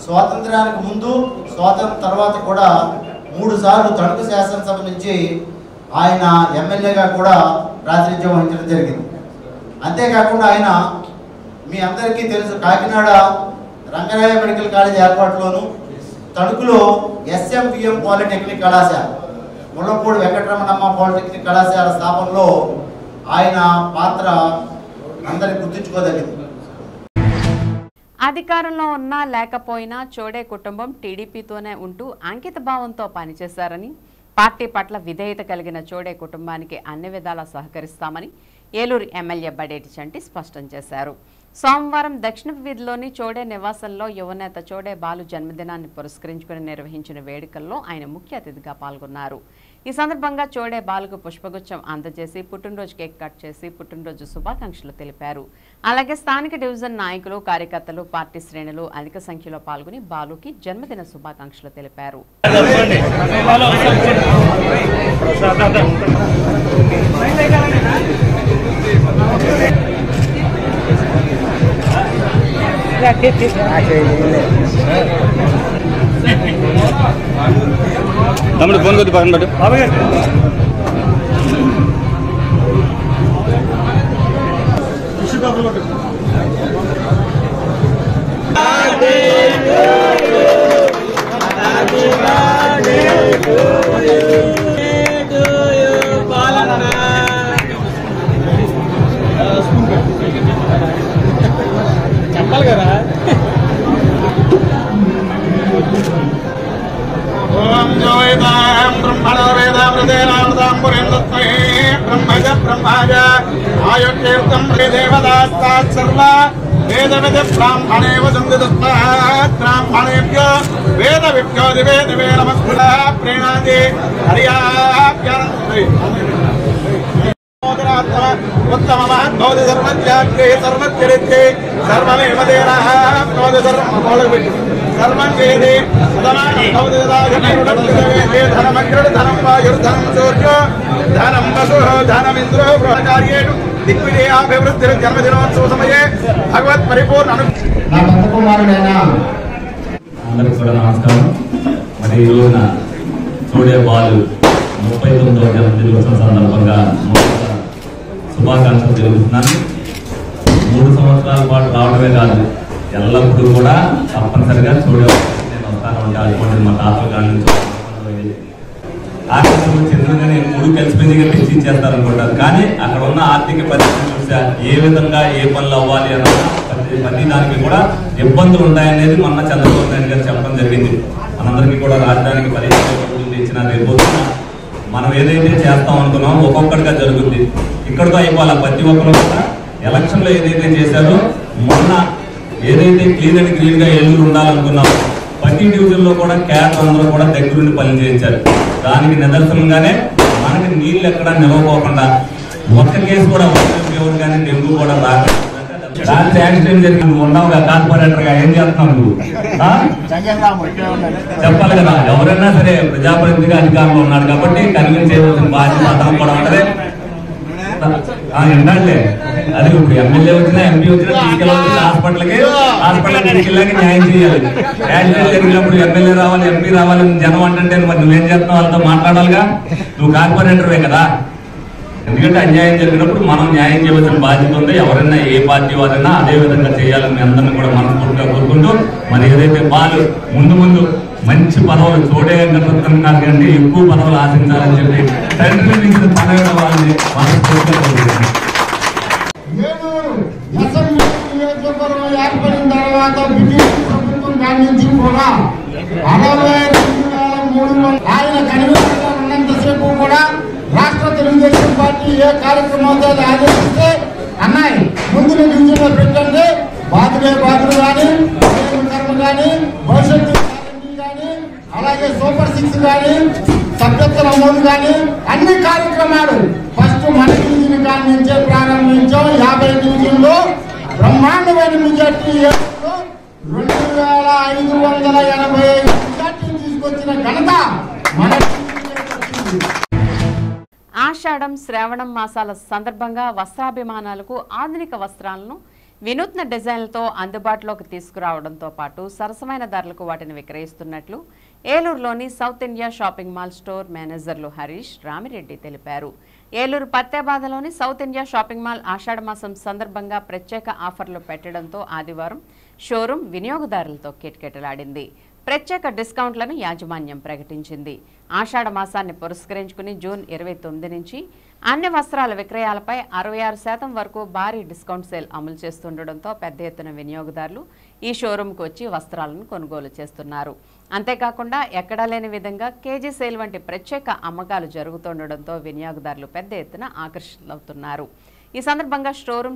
స్వాతంత్రానికి ముందు, స్వాతంత్రం తర్వాత కూడా 3 సార్లు తణుకు శాసనసభ నుంచి ఆయన ఎమ్మెల్యేగా కూడా ప్రాతినిధ్యం వహించడం జరిగింది. అంతేకాకుండా ఆయన మీ అందరికీ తెలుసు, కాకినాడ రంగరాయ మెడికల్ కాలేజ్ ఏర్పాటులోను, తణుకులో SMPM పాలిటెక్నిక్ కళాశాల, ముళ్ళపూడి వెంకటరమణమ్మ పాలిటెక్నిక్ కళాశాల స్థాపనలో ఆయన పాత్ర అందరికి గుర్తుంచుకోదగింది. అధికారంలో ఉన్నా లేకపోయినా చోడే కుటుంబం టీడీపీతోనే ఉంటూ అంకిత భావంతో పనిచేశారని, పార్టీ పట్ల విధేయత కలిగిన చోడే కుటుంబానికి అన్ని విధాలా సహకరిస్తామని ఏలూరు ఎమ్మెల్యే బడేటి చంటి స్పష్టం చేశారు. సోమవారం దక్షిణపు వీధిలోని చోడే నివాసంలో యువనేత చోడే బాలు జన్మదినాన్ని పురస్కరించుకుని నిర్వహించిన వేడుకల్లో ఆయన ముఖ్య అతిథిగా పాల్గొన్నారు. ఈ సందర్భంగా చోడే బాలుకు పుష్పగుచ్చం అందజేసి పుట్టినరోజు కేక్ కట్ చేసి పుట్టినరోజు శుభాకాంక్షలు తెలిపారు. అలాగే స్థానిక డివిజన్ నాయకులు, కార్యకర్తలు, పార్టీ శ్రేణులు అధిక సంఖ్యలో పాల్గొని బాలుకి జన్మదిన శుభాకాంక్షలు తెలిపారు. తమ్ముడు ఫోన్ కొద్ది పక్కన పెట్టు. చెప్పాలి కదా. బ్రహ్మజ బ్రహ్మజ ఆయుర్కీర్తం దేవదాస్తాత్ సర్వ వేద విధ బ్రాహ్మణే వసుందిస్తాత్ బ్రాహ్మణేభ్యో వేద విభ్యో దివే దివే నమస్కుల ప్రేణాది హరియాభ్యనంతి ఉత్తమ మహద్భవతి సర్వత్యాగ్రే సర్వచరిత్రే సర్వమేవ దేనః భవతి సర్వం సర్వం వేదే ఉత్తమానభవతి దాగనే ధనమగ్రణ ధనం వాయుర్ధనం సూర్యో ధనం వసు ధనమింద్రో బృహకార్యేషు దిగ్విజయాభివృద్ధిర జన్మదినోత్సవ సమయే భగవత్ పరిపూర్ణ అందరికీ కూడా నమస్కారం. మరి ఈ రోజున చోడే బాలు 39వ జన్మదినోత్సవం సందర్భంగా శుభాకాంక్షలు తెలుపుతున్నాను. 3 సంవత్సరాల పాటు రావడమే కాదు, ఎల్లప్పుడూ కూడా తప్పనిసరిగా నేను వస్తాను అంటే అటువంటి మా తాతల కాడి నుంచి ఆర్థిక చంద్రంగా నేను 3 కలిసిపోయిందిగా తెచ్చిచ్చేస్తారు అనుకుంటారు. కానీ అక్కడ ఉన్న ఆర్థిక పరిస్థితి చూసా ఏ విధంగా ఏ పనులు అవ్వాలి అన్న ప్రతి దానికి కూడా ఇబ్బందులు ఉంటాయనేది మొన్న చంద్రబాబు నాయుడు గారు చెప్పడం జరిగింది. మనందరికీ కూడా రాజధానికి 15 కోట్లు ఇచ్చిన రేపు మనం ఏదైతే చేస్తాం అనుకున్నామో ఒక్కొక్కటిగా జరుగుద్ది. ఇక్కడితో అయిపోవాలి. ప్రతి ఒక్కరు కూడా ఎలక్షన్లో ఏదైతే చేశారో, మొన్న ఏదైతే క్లీన్ అండ్ గ్రీన్ గా ఏలూరు ఉండాలనుకున్నామో ప్రతి డివిజన్ లో కూడా క్యాట్ అందరూ కూడా దగ్గరుండి పని చేయించారు. దానికి నిదర్శనంగానే మనకి నీళ్లు ఎక్కడ నిలవకోకుండా ఒక్క కేసు కూడా ఫీవర్ కానీ డెంగ్యూ కూడా రాకుండా దానికి యాక్సిడెంట్ జరిగి నువ్వు ఉన్నావుగా కార్పొరేటర్ గా ఏం చేస్తున్నావు నువ్వు చెప్పాలి కదా. ఎవరైనా సరే ప్రజాప్రతినిధిగా అధికారంలో ఉన్నాడు కాబట్టి కన్విన్స్ చేయవలసిన బాధ్యత అతను కూడా ఉంటది. ఏంటంటే అది ఇప్పుడు ఎమ్మెల్యే వచ్చినా ఎంపీ వచ్చినా తీసుకెళ్ళి హాస్పిటల్కి తీసుకెళ్ళాక న్యాయం చేయాలి. యాక్సిడెంట్ జరిగినప్పుడు ఎమ్మెల్యే రావాలి, ఎంపీ రావాలి జనం అంటే మరి నువ్వేం చేస్తున్నావు వాళ్ళతో మాట్లాడాలిగా. నువ్వు కార్పొరేటర్వే కదా. ఎందుకంటే అన్యాయం జరిగినప్పుడు మనం న్యాయం చేయవలసిన బాధ్యత ఉంది. ఎవరైనా ఏ పార్టీ వారైనా అదే విధంగా చేయాలని అందరినీ కూడా మనస్ఫూర్తిగా కోరుకుంటూ, మరి ఏదైతే వాళ్ళు ముందు మంచి పదవులు చూడేస్తున్నారు కంటే ఎక్కువ పదవులు ఆశించాలని చెప్పి తండ్రి నుంచి పదవి వాళ్ళని మనస్ఫూర్తిగా కోరుకుంటున్నాం. ఏర్పడిన తర్వాత బ్రిటిష్ ప్రభుత్వం దాని నుంచి కూడా 62,300 ఆయన కన్వీనర్గా ఉన్నంతసేపు కూడా రాష్ట్ర తెలుగుదేశం పార్టీ ఏ కార్యక్రమాలు ఆదేశిస్తే అన్నాయి ముందు డివిజన్లో పెట్టండి, బాతులు కానీ కర్మ కానీ భవిష్యత్తు కానీ అలాగే సూపర్ 6 కానీ సభ్యత్వ నమోదు కానీ అన్ని కార్యక్రమాలు ఫస్ట్ మన డివిజన్ కాడి నుంచే ప్రారంభించాం. 50 డివిజన్లో బ్రహ్మాండమైన మెజార్టీ 2,585 మెజార్టీ తీసుకొచ్చిన ఘనత మన. ఆషాఢం శ్రావణం మాసాల సందర్భంగా వస్త్రాభిమానాలకు ఆధునిక వస్త్రాలను వినూత్న డిజైన్లతో అందుబాటులోకి తీసుకురావడంతో పాటు సరసమైన ధరలకు వాటిని విక్రయిస్తున్నట్లు ఏలూరులోని South India shopping mall store మేనేజర్లు హరీష్, రామిరెడ్డి తెలిపారు. ఏలూరు పత్తేబాదలోని సౌత్ ఇండియా షాపింగ్ మాల్ ఆషాఢ మాసం సందర్భంగా ప్రత్యేక ఆఫర్లు పెట్టడంతో ఆదివారం షోరూం వినియోగదారులతో కిటకిటలాడింది. ప్రత్యేక డిస్కౌంట్లను యాజమాన్యం ప్రకటించింది. ఆషాఢ మాసాన్ని పురస్కరించుకుని జూన్ 29 నుంచి అన్ని వస్త్రాల విక్రయాలపై 66% వరకు భారీ డిస్కౌంట్ సేల్ అమలు చేస్తుండటంతో పెద్ద ఎత్తున వినియోగదారులు ఈ షోరూంకు వచ్చి వస్త్రాలను కొనుగోలు చేస్తున్నారు. అంతేకాకుండా ఎక్కడా లేని విధంగా కేజీ సేల్ వంటి ప్రత్యేక అమ్మకాలు జరుగుతుండటంతో వినియోగదారులు పెద్ద ఎత్తున ఆకర్షితులవుతున్నారు. ఈ సందర్భంగా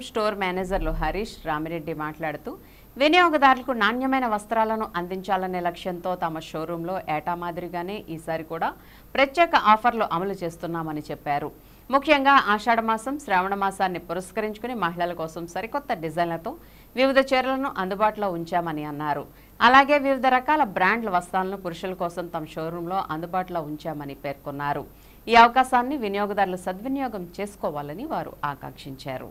స్టోర్ మేనేజర్లు హరీష్, రామిరెడ్డి మాట్లాడుతూ వినియోగదారులకు నాణ్యమైన వస్త్రాలను అందించాలనే లక్ష్యంతో తమ షోరూంలో ఏటా మాదిరిగానే ఈసారి కూడా ప్రత్యేక ఆఫర్లు అమలు చేస్తున్నామని చెప్పారు. ముఖ్యంగా ఆషాఢ మాసం, శ్రావణ మాసాన్ని పురస్కరించుకుని మహిళల కోసం సరికొత్త డిజైన్లతో వివిధ చీరలను అందుబాటులో ఉంచామని అన్నారు. అలాగే వివిధ రకాల బ్రాండ్ల వస్త్రాలను పురుషుల కోసం తమ షోరూంలో అందుబాటులో ఉంచామని పేర్కొన్నారు. ఈ అవకాశాన్ని వినియోగదారులు సద్వినియోగం చేసుకోవాలని వారు ఆకాంక్షించారు.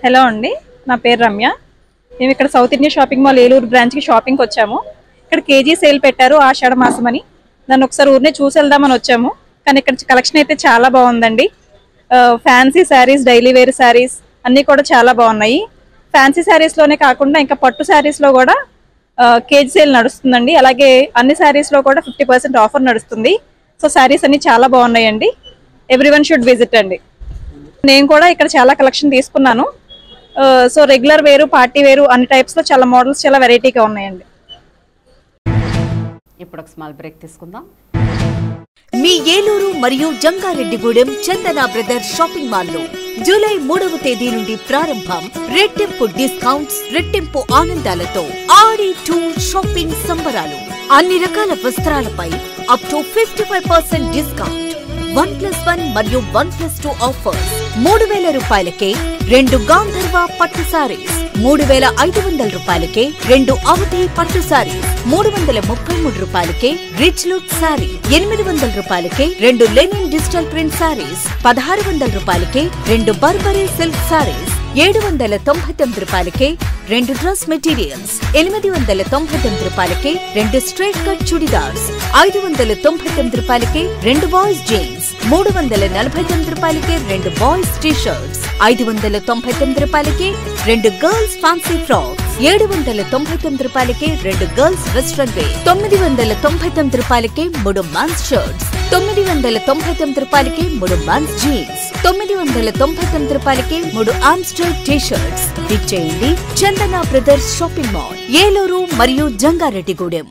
హలో అండి, నా పేరు రమ్య. మేము ఇక్కడ south India shopping mall Eluru బ్రాంచ్కి షాపింగ్కి వచ్చాము. ఇక్కడ కేజీ సేల్ పెట్టారు ఆషాఢ మాసం అని. దాన్ని ఒకసారి ఊరినే చూసి వెళ్దామని వచ్చాము. కానీ ఇక్కడ కలెక్షన్ అయితే చాలా బాగుందండి. Fancy saris, daily wear saris అన్నీ కూడా చాలా బాగున్నాయి. ఫ్యాన్సీ శారీస్లోనే కాకుండా ఇంకా పట్టు శారీస్లో కూడా కేజీ సేల్ నడుస్తుందండి. అలాగే అన్ని శారీస్లో కూడా 50% ఆఫర్ నడుస్తుంది. సో శారీస్ అన్నీ చాలా బాగున్నాయండి. ఎవ్రీవన్ షుడ్ విజిట్ అండి. నేను కూడా ఇక్కడ చాలా కలెక్షన్ తీసుకున్నాను. సో రెగ్యులర్ వేరు, పార్టీ వేరు అన్ని టైప్స్లో చాలా మోడల్స్ చాలా వెరైటీగా ఉన్నాయండి. ఇప్పుడు ఒక స్మాల్ బ్రేక్ తీసుకుందాం. మీ ఏలూరు మరియు జంగారెడ్డిగూడెం చందన బ్రదర్ షాపింగ్ మాల్లో జూలై 3వ తేదీ నుండి ప్రారంభం. రెట్టింపు డిస్కౌంట్స్, రెట్టింపు ఆనందాలతో ఆడి టూర్ షాపింగ్ సంబరాలు. అన్ని రకాల వస్త్రాలపై అప్ టు 55% డిస్కౌంట్. 1+1 మరియు 1+2 ఆఫర్స్. 3,000 రూపాయలకే 2 గాంధర్వ పట్టు సారీస్, 3,500 రూపాయలకే 2 అవధి పట్టు సారీస్, 333 రూపాయలకే రిచ్ లుక్ సారీ, 800 రూపాయలకే 2 లెనిన్ డిజిటల్ ప్రింట్ సారీస్, 1,600 రూపాయలకే 2 బర్బరీ సిల్క్ సారీస్, 799 రూపాయలకే 2 డ్రెస్ మెటీరియల్స్, 899 రూపాయలకే 2 స్ట్రైట్ కట్ చుడిదార్స్, 599 రూపాయలకే 2 బాయ్స్ జీన్స్, 349 రూపాయలకే 2 బాయ్స్ టీ షర్ట్స్, 599 రూపాయలకే 2 గర్ల్స్ ఫ్యాన్సీ ఫ్రాక్స్, 799 రూపాయలకే 2 గర్ల్స్ వెస్ట్రన్ వేర్, 999 రూపాయలకే 3 మెన్స్ షర్ట్స్, 999 రూపాయలకే 3 మెన్స్ జీన్స్, 999 రూపాయలకే 3 ఆమ్స్టర్ టీ షర్ట్స్. ఇచ్చేయండి చందన బ్రదర్స్ షాపింగ్ మాల్, ఏలూరు మరియు జంగారెడ్డిగూడెం.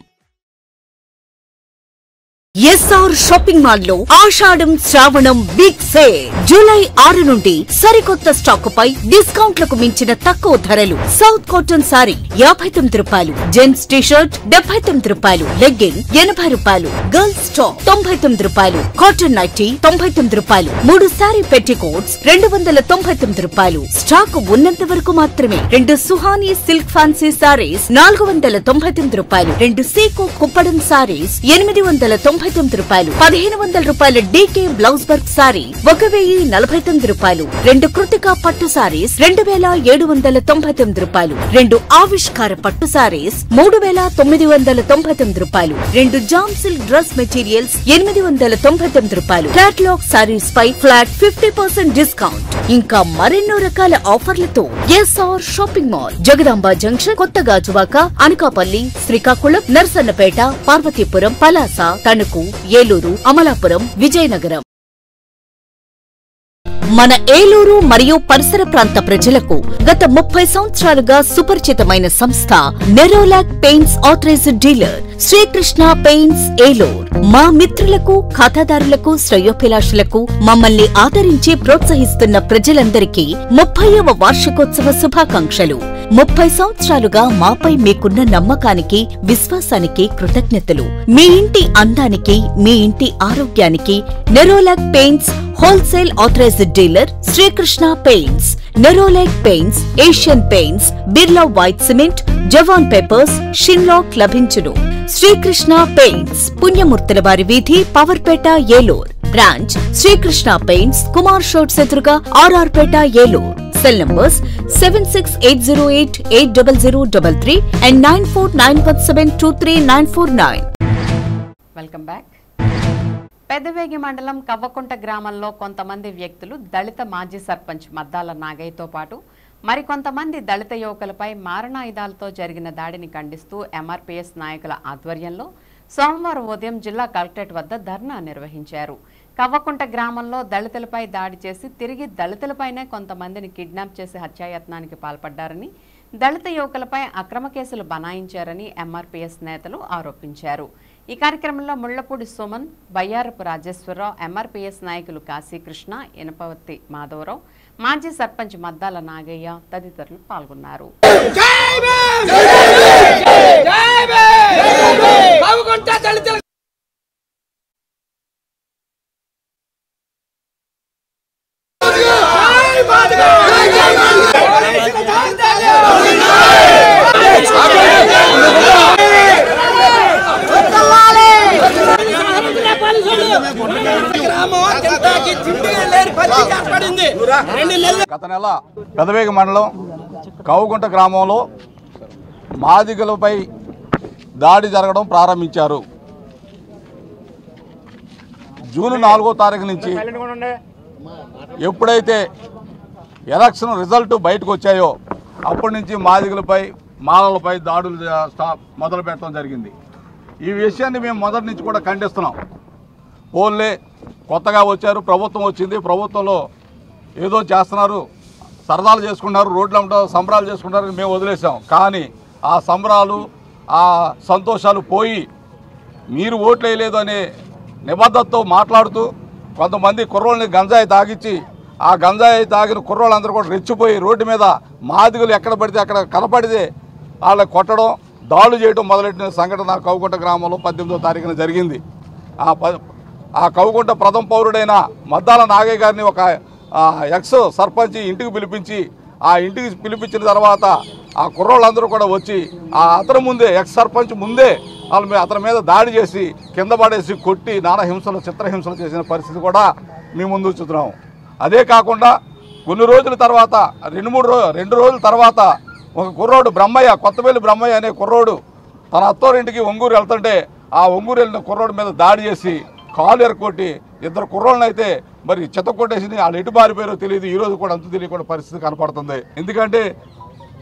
ఎస్ఆర్ షాపింగ్ మాల్ లో ఆషాఢం శ్రావణం బిగ్ సేల్. జూలై 6 నుండి సరికొత్త స్టాక్ పై డిస్కౌంట్లకు మించిన తక్కువ ధరలు. సౌత్ కాటన్ సారీ 59 రూపాయలు, జెంట్స్ టీ షర్ట్ 79 రూపాయలు, లెగ్గిన్ 80 రూపాయలు, గర్ల్స్ టాప్ 99 రూపాయలు, కాటన్ నైటీ 99 రూపాయలు, 3 సారీ పెట్టికోట్స్ 299 రూపాయలు. స్టాక్ ఉన్నంత వరకు మాత్రమే. 2 సుహానీ సిల్క్ ఫ్యాన్సీ సారీస్ 499 రూపాయలు, 2 సీకో కుప్పడం సారీస్ 899 రూపాయలు, 1,500 రూపాయల డీకే బ్లౌజ్ వర్క్ సారీ 1,049 రూపాయలు, 2 కృతికా పట్టు సారీస్ 2,799 రూపాయలు, 2 ఆవిష్కార పట్టు సారీస్ 3,999 రూపాయలు, 2 జామ్ సిల్క్ డ్రెస్ మెటీరియల్స్ 899 రూపాయలు. క్యాటలాగ్ సారీస్ పై ఫ్లాట్ 50% డిస్కౌంట్. ఇంకా మరెన్నో రకాల ఆఫర్లతో SR shopping mall, Jagadamba junction, కొత్త గాజువాక, అనకాపల్లి, శ్రీకాకుళం, నర్సన్నపేట, పార్వతీపురం, పలాస, తణుకు, ఏలూరు, అమలాపురం, విజయనగరం. మన ఏలూరు మరియు పరిసర ప్రాంత ప్రజలకు గత 30 సంవత్సరాలుగా సుపరిచితమైన సంస్థ Nerolac paints authorised dealer Srikrishna paints Eluru. మా మిత్రులకు, ఖాతాదారులకు, శ్రేయోభిలాషులకు, మమ్మల్ని ఆదరించి ప్రోత్సహిస్తున్న ప్రజలందరికీ 30వ వార్షికోత్సవ శుభాకాంక్షలు. 30 సంవత్సరాలుగా మాపై మీకున్న నమ్మకానికి, విశ్వాసానికి కృతజ్ఞతలు. మీ ఇంటి అందానికి, మీ ఇంటి ఆరోగ్యానికి Nerolac paints wholesale authorised dealer Srikrishna paints. Nerolac paints, Asian paints, Birla white cement, జవాన్ పేపర్స్, షిన్లాక్ లభించును. శ్రీకృష్ణ పెయింట్స్, పుణ్యమూర్తుల వారి వీధి, పవర్పేట, ఏలూరు. బ్రాంచ్ శ్రీకృష్ణ పెయింట్స్, కుమార్ షోట్స్ ఎదురుగా, RR Pet, Eluru. Cell numbers 7680880033 and 9491723949. Welcome back. Peddavegi మండలం కవ్వకుంట గ్రామంలో కొంతమంది వ్యక్తులు దళిత మాజీ సర్పంచ్ మద్దాల నాగయ్యతో పాటు మరికొంతమంది దళిత యువకులపై మారణాయుధాలతో జరిగిన దాడిని ఖండిస్తూ ఎంఆర్పీఎస్ నాయకుల ఆధ్వర్యంలో సోమవారం ఉదయం జిల్లా కలెక్టరేట్ వద్ద ధర్నా నిర్వహించారు. కవ్వకుంట గ్రామంలో దళితులపై దాడి చేసి తిరిగి దళితులపైనే కొంతమందిని కిడ్నాప్ చేసి హత్యాయత్నానికి పాల్పడ్డారని, దళిత యువకులపై అక్రమ కేసులు బనాయించారని ఎంఆర్పీఎస్ నేతలు ఆరోపించారు. ఈ కార్యక్రమంలో ముళ్లపూడి సుమన్, బయ్యారపు రాజేశ్వరరావు, ఎంఆర్పీఎస్ నాయకులు కాశీకృష్ణ, ఇనపవతి మాధవరావు, మాజీ సర్పంచ్ మద్దాల నాగయ్య తదితరులు పాల్గొన్నారు. గత నెల పెదవేగి మండలం కవ్వకుంట గ్రామంలో మాదిగలపై దాడి జరగడం ప్రారంభించారు. జూన్ 4వ తారీఖు నుంచి ఎప్పుడైతే ఎలక్షన్ రిజల్ట్ బయటకు వచ్చాయో అప్పటి నుంచి మాదిగలపై, మాలలపై దాడులు మొదలు పెట్టడం జరిగింది. ఈ విషయాన్ని మేము మొదటి నుంచి కూడా ఖండిస్తున్నాం. ఓన్లే కొత్తగా వచ్చారు, ప్రభుత్వం వచ్చింది, ప్రభుత్వంలో ఏదో చేస్తున్నారు, సరదాలు చేసుకున్నారు, రోడ్లు అమ్మటం సంబరాలు చేసుకున్నారు, మేము వదిలేసాం. కానీ ఆ సంబరాలు ఆ సంతోషాలు పోయి మీరు ఓట్లు వేయలేదు అనే నిబద్ధతతో మాట్లాడుతూ కొంతమంది కుర్రోళ్ళని గంజాయి తాగిచ్చి ఆ గంజాయి తాగిన కుర్రోళ్ళందరూ కూడా రెచ్చిపోయి రోడ్డు మీద మాదిగలు ఎక్కడ పడితే అక్కడ కనపడితే వాళ్ళని కొట్టడం, దాడులు చేయడం మొదలెట్టిన సంఘటన కౌకుంట గ్రామంలో 18వ తారీఖున జరిగింది. ఆ కౌకుంట ప్రథమ పౌరుడైన మద్దాల నాగయ్య గారిని ఒక ఎక్స్ సర్పంచ్ ఇంటికి పిలిపించి ఆ ఇంటికి పిలిపించిన తర్వాత ఆ కుర్రోళ్ళందరూ కూడా వచ్చి అతని ముందే ఎక్స్ సర్పంచ్ ముందే అతని మీద దాడి చేసి కింద పడేసి కొట్టి నానా హింసలు చిత్రహింసలు చేసిన పరిస్థితి కూడా మీ ముందు చూస్తున్నాము. అదే కాకుండా కొన్ని రోజుల తర్వాత 2 రోజుల తర్వాత ఒక కుర్రోడు బ్రహ్మయ్య, కొత్తపల్లి బ్రహ్మయ్య అనే కుర్రోడు తన అత్తోరింటికి ఒంగూరు వెళ్తుంటే ఆ ఒంగూరు వెళ్ళిన కుర్రోడు మీద దాడి చేసి కాలు ఎరకొట్టి 2 కుర్రోళ్ళని అయితే మరి చెత్తకొట్టేసి వాళ్ళు ఎటు బారిపోయారో తెలియదు. ఈరోజు కూడా అంతు తెలియకుండా పరిస్థితి కనపడుతుంది. ఎందుకంటే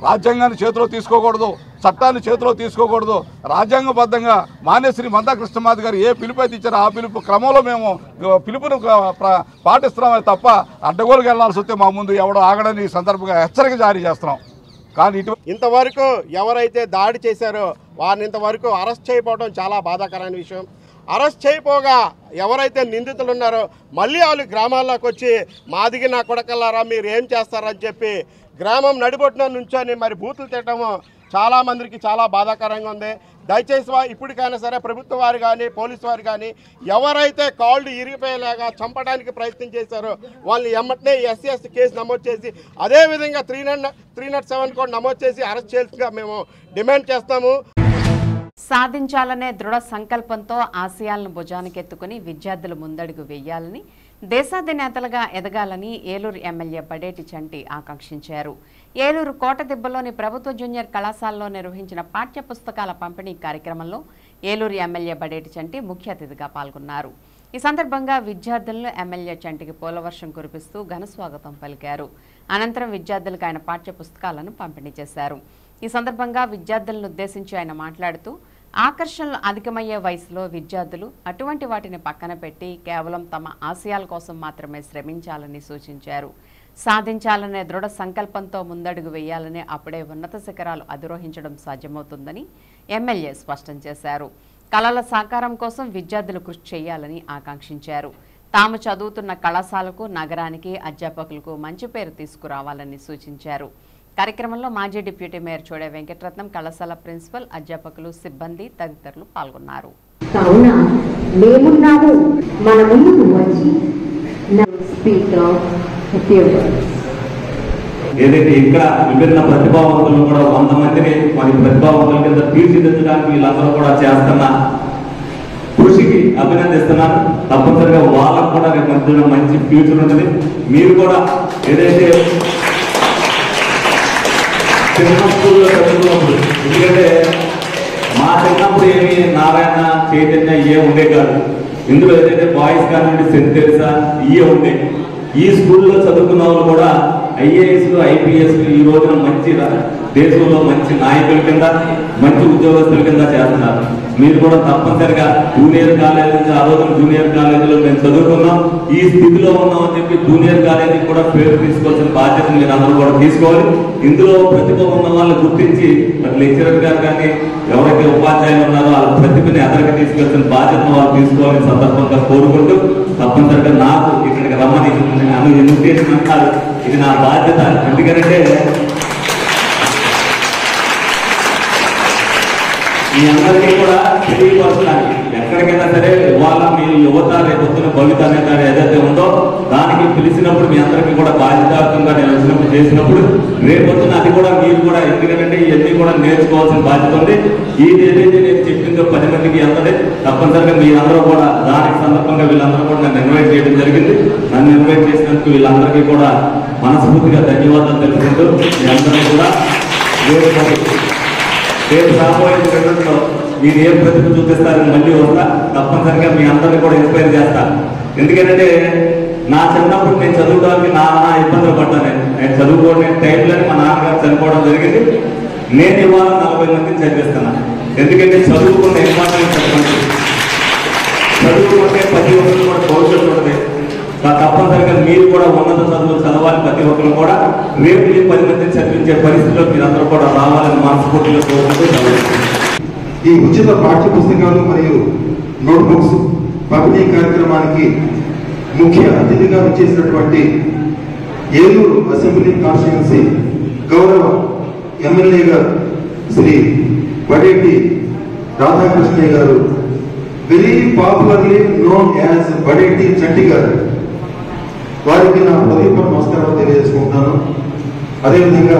రాజ్యాంగాన్ని చేతిలో తీసుకోకూడదు, చట్టాన్ని చేతిలో తీసుకోకూడదు. రాజ్యాంగబద్ధంగా మాన్యశ్రీ మందా కృష్ణమాది గారు ఏ పిలుపు అయితే ఇచ్చారో ఆ పిలుపు క్రమంలో మేము పిలుపును పాటిస్తున్నామే తప్ప అడ్డగోలుగా వెళ్లాల్సి వస్తే మా ముందు ఎవడో ఆగడని ఈ సందర్భంగా హెచ్చరిక జారీ చేస్తున్నాం. కానీ ఇంతవరకు ఎవరైతే దాడి చేశారో వారిని ఇంతవరకు అరెస్ట్ చేయకపోవడం చాలా బాధాకరమైన విషయం. అరెస్ట్ చేయపోగా ఎవరైతే నిందితులు ఉన్నారో మళ్ళీ వాళ్ళు గ్రామాల్లోకి వచ్చి మాదిగి నా కొడకల్లారా మీరు ఏం చేస్తారని చెప్పి గ్రామం నడిబొట్టున నుంచొని మరి బూతులు తిట్టడము చాలామందికి చాలా బాధాకరంగా ఉంది. దయచేసి ఇప్పటికైనా సరే ప్రభుత్వ వారు కానీ పోలీసు వారు కానీ ఎవరైతే కాళ్ళు ఇరిగిపోయేలాగా చంపడానికి ప్రయత్నం చేశారో వాళ్ళని ఎమ్మటనే ఎస్సీ కేసు నమోదు చేసి అదేవిధంగా 307 కూడా నమోదు చేసి అరెస్ట్ చేయాల్సిందిగా మేము డిమాండ్ చేస్తాము. సాధించాలనే దృఢ సంకల్పంతో ఆశయాలను భుజానికెత్తుకుని విద్యార్థులు ముందడుగు వేయాలని, దేశాధినేతలుగా ఎదగాలని ఏలూరు ఎమ్మెల్యే బడేటి చంటి ఆకాంక్షించారు. ఏలూరు కోటదిబ్బలోని ప్రభుత్వ జూనియర్ కళాశాలలో నిర్వహించిన పాఠ్య పుస్తకాల పంపిణీ కార్యక్రమంలో ఏలూరు ఎమ్మెల్యే బడేటి చంటి ముఖ్య అతిథిగా పాల్గొన్నారు. ఈ సందర్భంగా విద్యార్థులను ఎమ్మెల్యే చంటికి పూలవర్షం కురిపిస్తూ ఘనస్వాగతం పలికారు. అనంతరం విద్యార్థులకు ఆయన పాఠ్య పుస్తకాలను పంపిణీ చేశారు. ఈ సందర్భంగా విద్యార్థులను ఉద్దేశించి ఆయన మాట్లాడుతూ ఆకర్షణలు అధికమయ్యే వయసులో విద్యార్థులు అటువంటి వాటిని పక్కన పెట్టి కేవలం తమ ఆశయాల కోసం మాత్రమే శ్రమించాలని సూచించారు. సాధించాలనే దృఢ సంకల్పంతో ముందడుగు వేయాలని, అప్పుడే ఉన్నత శిఖరాలు అధిరోహించడం సాధ్యమవుతుందని ఎమ్మెల్యే స్పష్టం చేశారు. కళల సాకారం కోసం విద్యార్థులు కృషి చేయాలని ఆకాంక్షించారు. తాము చదువుతున్న కళాశాలకు, నగరానికి, అధ్యాపకులకు మంచి పేరు తీసుకురావాలని సూచించారు. కార్యక్రమంలో మాజీ డిప్యూటీ మేయర్ చోడే వెంకటరత్నం, కళాశాల ప్రిన్సిపల్, అధ్యాపకులు, సిబ్బంది తదితరులు పాల్గొన్నారు. కావున మేమున్నాము, మన ముందుకు వచ్చి ఏదైతే ఇక్కడ విభిన్న ప్రతిభావంతులను కూడా 100 మందిని మన ప్రతిభావంతుల కింద తీర్చిదిద్దడానికి వీళ్ళందరూ కూడా చేస్తున్న కృషికి అభినందిస్తున్నాను. తప్పనిసరిగా వాళ్ళకు కూడా రేపు మధ్యలో మంచి ఫ్యూచర్ ఉంటుంది. మీరు కూడా ఏదైతే చిన్న స్కూల్లో చదువుకున్నప్పుడు, ఎందుకంటే మా చిన్నప్పుడు ఏమి నారాయణ చైతన్య ఏ ఉండే కాదు. ఇందులో ఏదైతే బాయ్స్ కానివ్వండి, సెంట్ తెరిసా ఇవే ఉండే. ఈ స్కూల్లో చదువుకున్న వాళ్ళు కూడా ఐఏఎస్లు, ఐపీఎస్లు ఈ రోజున మంచి దేశంలో మంచి నాయకుల కింద, మంచి ఉద్యోగస్తుల కింద చేస్తున్నారు. మీరు కూడా తప్పనిసరిగా జూనియర్ కాలేజ్ నుంచి ఆ రోజున జూనియర్ కాలేజీలో మేము చదువుకున్నాం, ఈ స్థితిలో ఉన్నాం అని చెప్పి జూనియర్ కాలేజీకి కూడా పేరు తీసుకోవాల్సిన బాధ్యత మీరు అందరూ కూడా తీసుకోవాలి. ఇందులో ప్రతిభ ఉన్న వాళ్ళని గుర్తించి లెక్చరర్ గారు కానీ ఎవరైతే ఉపాధ్యాయులు ఉన్నారో వాళ్ళ ప్రతిభని ఎదరికి తీసుకొచ్చిన బాధ్యతను వాళ్ళు తీసుకోవాలని సందర్భంగా కోరుకుంటూ, తప్పనిసరిగా నాకు ఇక్కడికి రమ్మని ఉద్దేశం అంటారు. ఇది నా బాధ్యత. ఎందుకంటే మీ అందరికీ కూడా తెలియపరచడానికి ఎక్కడికైనా సరే ఇవాళ మీ యువత రేపొద్దున భవిత అనేది ఏదైతే ఉందో దానికి పిలిచినప్పుడు మీ అందరికీ కూడా బాధ్యతాయుతంగా నేను వచ్చినప్పుడు చేసినప్పుడు రేపొద్దున అది కూడా మీరు కూడా, ఎందుకంటే ఇవన్నీ కూడా నేర్చుకోవాల్సిన బాధ్యత ఉంది. ఇది ఏదైతే నేను చెప్పిందో 10 మందికి అందదే తప్పనిసరిగా మీరందరూ కూడా దానికి సందర్భంగా వీళ్ళందరూ కూడా నన్ను ఇన్వైట్ చేయడం జరిగింది. నన్ను ఇన్వైట్ చేసినందుకు వీళ్ళందరికీ కూడా మనస్ఫూర్తిగా ధన్యవాదాలు తెలుపుకుంటూ మీ అందరినీ కూడా రేపు రాబోయే గంటల్లో మీరు ఏం ప్రతిభ చూపిస్తారని మళ్ళీ వస్తా. తప్పనిసరిగా మీ అందరినీ కూడా ఇన్స్పైర్ చేస్తా. ఎందుకంటే నా చిన్నప్పుడు నేను చదువుకోవడానికి నాన్న ఇబ్బందులు పడ్డాను. నేను చదువుకోవడం టైంలోనే మా నాన్నగారు చనిపోవడం జరిగింది. నేను ఇవాళ 40 మందిని చదివిస్తున్నాను. ఎందుకంటే చదువుకున్న ఇంపార్టెన్స్ చెప్పండి. చదువుకుంటే 10 రోజులు కూడా భవిష్యత్తు ఉంటుంది. తప్పనిసరిగా మీరు కూడా ఉన్నత చదువులు చదవాలి. ప్రతి ఒక్కరు కూడా రేపు 10 మందిని చదివించే పరిస్థితిలో మీరందరూ కూడా రావాలని మనస్ఫూర్తిగా కోరుకుంటూ ఈ ఉచిత పాఠ్య పుస్తకాలు మరియు నోట్బుక్స్ పంపిణీ కార్యక్రమానికి ముఖ్య అతిథిగా వచ్చేసినటువంటి ఏలూరు అసెంబ్లీ కాన్స్టిట్యున్సీ గౌరవ ఎమ్మెల్యే గారు శ్రీ బడేటి రాధాకృష్ణయ్య గారు, very popularly known as Badeti Chatti గారు, వారికి నా హృదయపూర్వక నమస్కారాలు తెలియజేసుకుంటున్నాను. అదేవిధంగా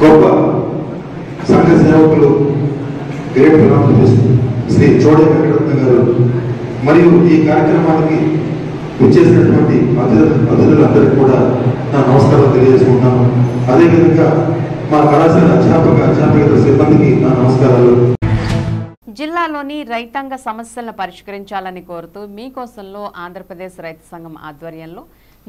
గొప్ప సంఘ సేవకులు గ్రేట్ ఫిలాంథ్రపిస్ట్ శ్రీ చోడే వెంకటరత్న గారు మరియు ఈ కార్యక్రమానికి వచ్చేసినటువంటి అతిథులందరికీ కూడా నా నమస్కారాలు తెలియజేసుకుంటున్నాను. అదేవిధంగా మా కళాశాల అధ్యాపక సిబ్బందికి నా నమస్కారాలు. జిల్లాలోని రైతాంగ సమస్యలను పరిష్కరించాలని కోరుతూ మీకోసంలో ఆంధ్రప్రదేశ్ రైతు సంఘం ఆధ్వర్యంలో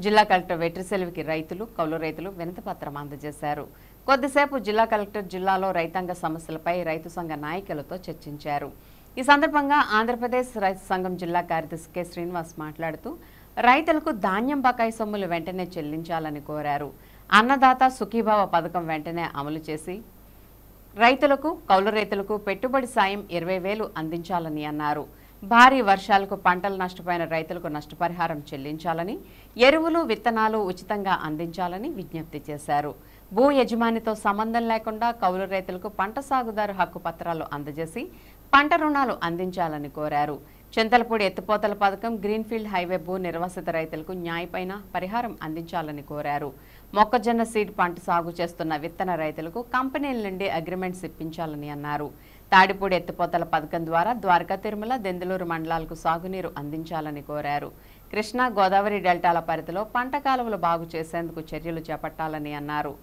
జిల్లా కలెక్టర్ వెట్రిసెల్వికి రైతులు, కౌలు రైతులు వినతిపత్రం అందజేశారు. కొద్దిసేపు జిల్లా కలెక్టర్ జిల్లాలో రైతాంగ సమస్యలపై రైతు సంఘ నాయకులతో చర్చించారు. ఈ సందర్భంగా ఆంధ్రప్రదేశ్ రైతు సంఘం జిల్లా కార్యదర్శి కె శ్రీనివాస్ మాట్లాడుతూ రైతులకు ధాన్యం బకాయి సొమ్ములు వెంటనే చెల్లించాలని కోరారు. అన్నదాత సుఖీభావ పథకం వెంటనే అమలు చేసి రైతులకు, కౌలు రైతులకు పెట్టుబడి సాయం 20,000 అందించాలని అన్నారు. భారీ వర్షాలకు పంటలు నష్టపోయిన రైతులకు నష్టపరిహారం చెల్లించాలని, ఎరువులు, విత్తనాలు ఉచితంగా అందించాలని విజ్ఞప్తి చేశారు. భూ యజమానితో సంబంధం లేకుండా కౌలు రైతులకు పంట సాగుదారు హక్కు పత్రాలు అందజేసి పంట రుణాలు అందించాలని కోరారు. చింతలపూడి ఎత్తిపోతల పథకం, గ్రీన్ఫీల్డ్ హైవే భూ నిర్వాసిత రైతులకు న్యాయపైన పరిహారం అందించాలని కోరారు. మొక్కజొన్న సీడ్ పంట సాగు చేస్తున్న విత్తన రైతులకు కంపెనీల నుండి అగ్రిమెంట్స్ ఇప్పించాలని అన్నారు. తాడిపూడి ఎత్తిపోతల పథకం ద్వారా ద్వారకా, తిరుమల, దెందులూరు మండలాలకు సాగునీరు అందించాలని కోరారు. కృష్ణా, గోదావరి డెల్టాల పరిధిలో పంట కాలువలు బాగు చేసేందుకు చర్యలు చేపట్టాలని అన్నారు.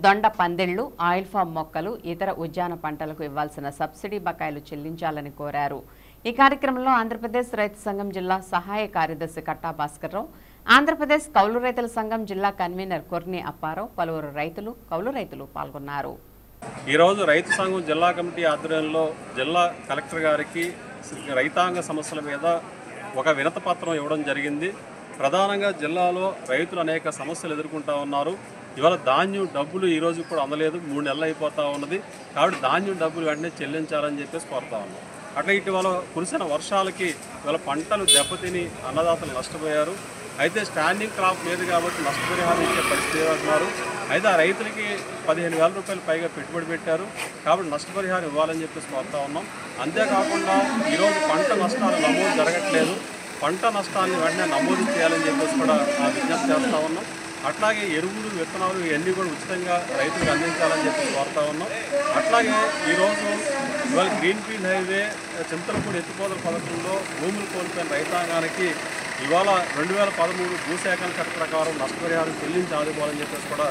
దొండ పందిళ్లు, ఆయిల్ ఫామ్ మొక్కలు, ఇతర ఉద్యాన పంటలకు ఇవ్వాల్సిన సబ్సిడీ బకాయిలు చెల్లించాలని కోరారు. ఈ కార్యక్రమంలో ఆంధ్రప్రదేశ్ రైతు సంఘం జిల్లా సహాయ కార్యదర్శి కట్టా భాస్కర్రావు, ఆంధ్రప్రదేశ్ కౌలు రైతుల సంఘం జిల్లా కన్వీనర్ కొర్ని అప్పారావు, పలువురు రైతులు, కౌలు రైతులు పాల్గొన్నారు. ఈరోజు రైతు సంఘం జిల్లా కమిటీ ఆధ్వర్యంలో జిల్లా కలెక్టర్ గారికి రైతాంగ సమస్యల మీద ఒక వినతి పత్రం ఇవ్వడం జరిగింది. ప్రధానంగా జిల్లాలో రైతులు అనేక సమస్యలు ఎదుర్కొంటూ ఉన్నారు. ఇవాళ ధాన్యం డబ్బులు ఈ రోజు కూడా అందలేదు, 3 నెలలు అయిపోతూ ఉన్నది. కాబట్టి ధాన్యం డబ్బులు వెంటనే చెల్లించాలని చెప్పేసి కోరుతా ఉన్నాం. అట్లా ఇటీవల కురిసిన వర్షాలకి ఇవాళ పంటలు దెబ్బతిని అన్నదాతలు నష్టపోయారు. అయితే స్టాండింగ్ క్రాప్ లేదు కాబట్టి నష్టపరిహారం ఇచ్చే పరిస్థితి అంటున్నారు. అయితే ఆ రైతులకి 15,000 రూపాయలు పైగా పెట్టుబడి పెట్టారు. కాబట్టి నష్టపరిహారం ఇవ్వాలని చెప్పేసి కోరుతా ఉన్నాం. అంతేకాకుండా ఈరోజు పంట నష్టాలు నమోదు జరగట్లేదు. పంట నష్టాన్ని వెంటనే నమోదు చేయాలని చెప్పేసి కూడా విజ్ఞప్తి చేస్తూ ఉన్నాం. అట్లాగే ఎరువులు, విత్తనాలు ఇవన్నీ కూడా ఉచితంగా రైతులకు అందించాలని చెప్పి కోరుతా ఉన్నాం. అట్లాగే ఈరోజు ఇవాళ గ్రీన్ఫీల్డ్ హైవే చింతలపూడి ఎత్తిపోతల పథకంలో భూములు కోల్పోయిన రైతాంగానికి ఇవాళ 2013 భూసేకరణ చట్ట ప్రకారం నష్టపరిహారం చెల్లించి ఆదుకోవాలని చెప్పేసి కూడా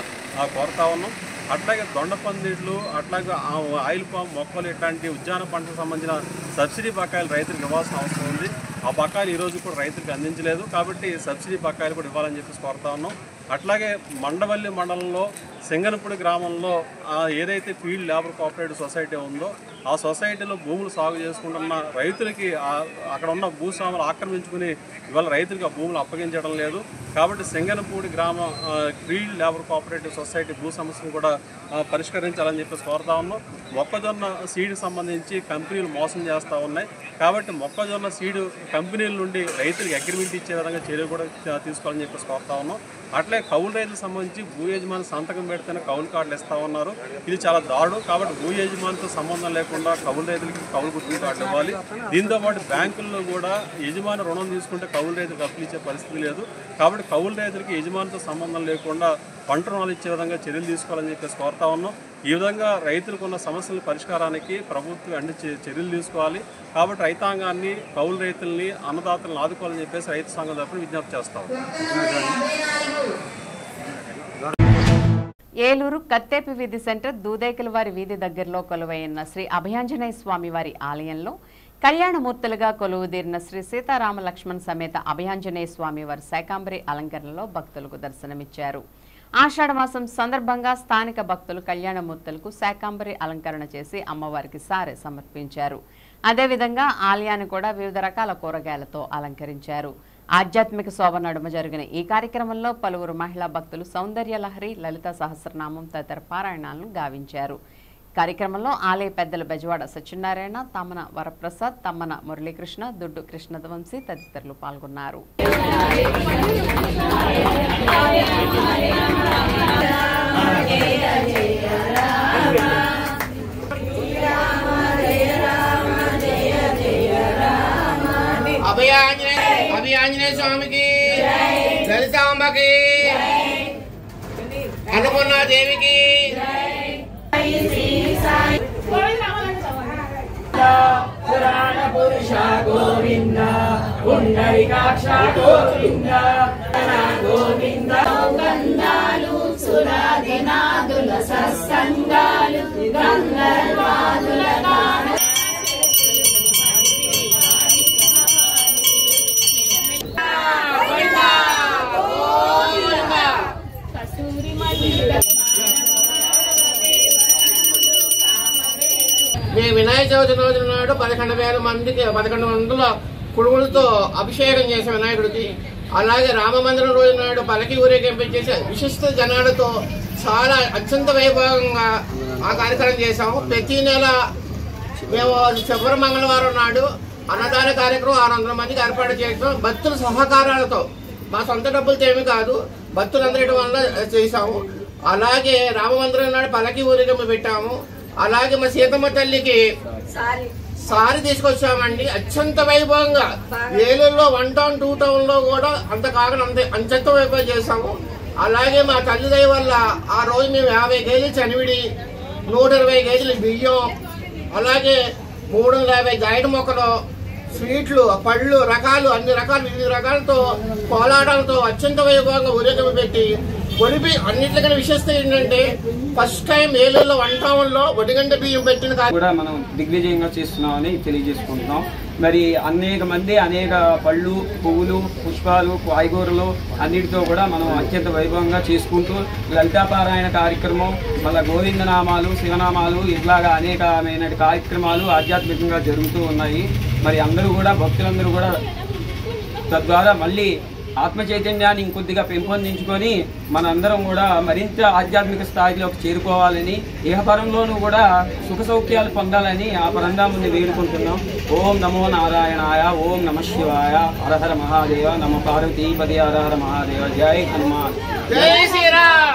కోరుతా ఉన్నాం. అట్లాగే దొండ పందిళ్ళు, అట్లాగే ఆయిల్ పామ్ మొక్కలు ఇట్లాంటి ఉద్యాన పంటకు సంబంధించిన సబ్సిడీ బకాయిలు రైతులకు ఇవ్వాల్సిన అవసరం ఉంది. ఆ బకాయిలు ఈరోజు కూడా రైతులకు అందించలేదు. కాబట్టి సబ్సిడీ బకాయిలు కూడా ఇవ్వాలని చెప్పేసి కోరుతా ఉన్నాం. అట్లాగే మండవల్లి మండలంలో సింగనపూడి గ్రామంలో ఏదైతే ఫీల్డ్ లేబర్ కోఆపరేటివ్ సొసైటీ ఉందో ఆ సొసైటీలో భూములు సాగు చేసుకుంటున్న రైతులకి అక్కడ ఉన్న భూస్వాములు ఆక్రమించుకుని ఇవాళ రైతులకు ఆ భూములు అప్పగించడం లేదు. కాబట్టి సింగనపూడి గ్రామ ఫీల్డ్ లేబర్ కోఆపరేటివ్ సొసైటీ భూ సమస్యను కూడా పరిష్కరించాలని చెప్పేసి కోరుతా ఉన్నాం. మొక్కజొన్న సీడ్ సంబంధించి కంపెనీలు మోసం చేస్తూ ఉన్నాయి. కాబట్టి మొక్కజొన్న సీడ్ కంపెనీల నుండి రైతులకు అగ్రిమెంట్ ఇచ్చే విధంగా చర్యలు కూడా తీసుకోవాలని చెప్పేసి కోరుతా ఉన్నాం. అట్లే కౌలు రైతులకు సంబంధించి భూ యజమాని సంతకం పెడితేనే కౌలు కార్డులు ఇస్తూ ఉన్నారు. ఇది చాలా దారుణం. కాబట్టి భూ యజమానితో సంబంధం లేకుండా కౌలు రైతులకి కౌలు గుర్తింపు కార్డు ఇవ్వాలి. దీంతోపాటు బ్యాంకుల్లో కూడా యజమాని రుణం తీసుకుంటే కౌలు రైతులకు అప్పులు ఇచ్చే పరిస్థితి లేదు. కాబట్టి కౌలు రైతులకి యజమానితో సంబంధం లేకుండా పంట రుణాలు ఇచ్చే విధంగా చర్యలు తీసుకోవాలని చెప్పేసి కోరుతా ఉన్నాం. ఈ విధంగా రైతులకు ఉన్న సమస్యల పరిష్కారానికి ప్రభుత్వం అన్ని చర్యలు తీసుకోవాలి. కాబట్టి రైతాంగాన్ని, కౌలు రైతుల్ని, అన్నదాతలను ఆదుకోవాలని చెప్పేసి రైతు సంఘం తరఫున విజ్ఞప్తి చేస్తాం. ఏలూరు కత్తేపి వీధి సెంటర్ దూదేకలవారి వీధి దగ్గరలో కొలువైన శ్రీ అభయాంజనేయ స్వామి వారి ఆలయంలో కళ్యాణమూర్తులుగా కొలువుదీరిన శ్రీ సీతారామ లక్ష్మణ్ సమేత అభయాంజనేయ స్వామి వారి శాకాంబరి అలంకరణలో భక్తులకు దర్శనమిచ్చారు. ఆషాఢమాసం సందర్భంగా స్థానిక భక్తులు కళ్యాణమూర్తులకు శాకాంబరి అలంకరణ చేసి అమ్మవారికి సారె సమర్పించారు. అదేవిధంగా ఆలయాన్ని కూడా వివిధ రకాల కూరగాయలతో అలంకరించారు. ఆధ్యాత్మిక శోభ నడుమ జరిగిన ఈ కార్యక్రమంలో పలువురు మహిళా భక్తులు సౌందర్య లహరి, లలిత సహస్రనామం తదితర పారాయణాలను గావించారు. కార్యక్రమంలో ఆలయ పెద్దలు బెజవాడ సత్యనారాయణ, తమ్మన వరప్రసాద్, తమ్మన మురళీకృష్ణ, దుడ్డు కృష్ణవంశీ తదితరులు పాల్గొన్నారు. అభయాంజనేయ స్వామికి, లలితాంబకి, అన్నపూర్ణ దేవికి, పురాణ పురుష గోవింద, పుండరీకాక్ష గోవింద, గోవింద. గంధాలు సురాదినాదుల సత్సంగాలు, గంధర్వాదుల గాన వినాయక చవితి రోజు నాడు 11,000 మందికి 1100 కుడుములతో అభిషేకం చేసే వినాయకుడికి, అలాగే రామమందిరం రోజు నాడు పలకి ఊరేగింపు చేసే విశిష్ట జనాలతో చాలా అత్యంత వైభవంగా ఆ కార్యక్రమం చేశాము. ప్రతి నెల మేము చివరి మంగళవారం నాడు అన్నదాన కార్యక్రమం 600 మందికి ఏర్పాటు చేసాం. భక్తుల సహకారాలతో, మా సొంత డబ్బులతో ఏమి కాదు, భక్తులందరి వల్ల చేశాము. అలాగే రామమందిరం నాడు పలకి ఊరేగింపు పెట్టాము. అలాగే మా సీతమ్మ తల్లికి సారి తీసుకొచ్చామండి, అత్యంత వైభవంగా. ఏలూరులో 1 టౌన్ 2 టౌన్ లో కూడా అంత కాకుండా అత్యంత వైభవం చేశాము. అలాగే మా తల్లి దయ వల్ల ఆ రోజు మేము 50 కేజీలు చనివిడి, 120 కేజీలు బియ్యం, అలాగే 350 జాయిడ్ మొక్కలు, స్వీట్లు, పళ్ళు రకాలు, అన్ని రకాలు వివిధ రకాలతో కోలాటాలతో అత్యంత వైభవంగా ఊరేగింపు పెట్టి ఒడిపి. అన్నింటికన్నా విశేషత ఏంటంటే ఫస్ట్ టైం ఏలూరులో 1 టౌన్ లో ఒడిగంట బియ్యం పెట్టిన కూడా మనం దిగ్విజయంగా చేస్తున్నామని తెలియజేసుకుంటున్నాం. మరి అనేక మంది అనేక పళ్ళు, పువ్వులు, పుష్పాలు, కాయగూరలు అన్నిటితో కూడా మనం అత్యంత వైభవంగా చేసుకుంటూ లలితాపారాయణ కార్యక్రమం, మళ్ళీ గోవిందనామాలు, శివనామాలు ఇట్లాగా అనేకమైన కార్యక్రమాలు ఆధ్యాత్మికంగా జరుగుతూ ఉన్నాయి. మరి అందరూ కూడా భక్తులందరూ కూడా తద్వారా మళ్ళీ ఆత్మ చైతన్యాన్ని ఇంకొద్దిగా పెంపొందించుకొని మనందరం కూడా మరింత ఆధ్యాత్మిక స్థాయిలోకి చేరుకోవాలని, ఇహపరంలోనూ కూడా సుఖ సౌఖ్యాలు పొందాలని ఆ పరంధాముని వేడుకుంటున్నాం. ఓం నమో నారాయణాయ, ఓం నమ శివాయ, హరహర మహాదేవ, నమ పార్వతీపతి, హరహర మహాదేవ, జై హనుమాన్, జై శ్రీరామ్.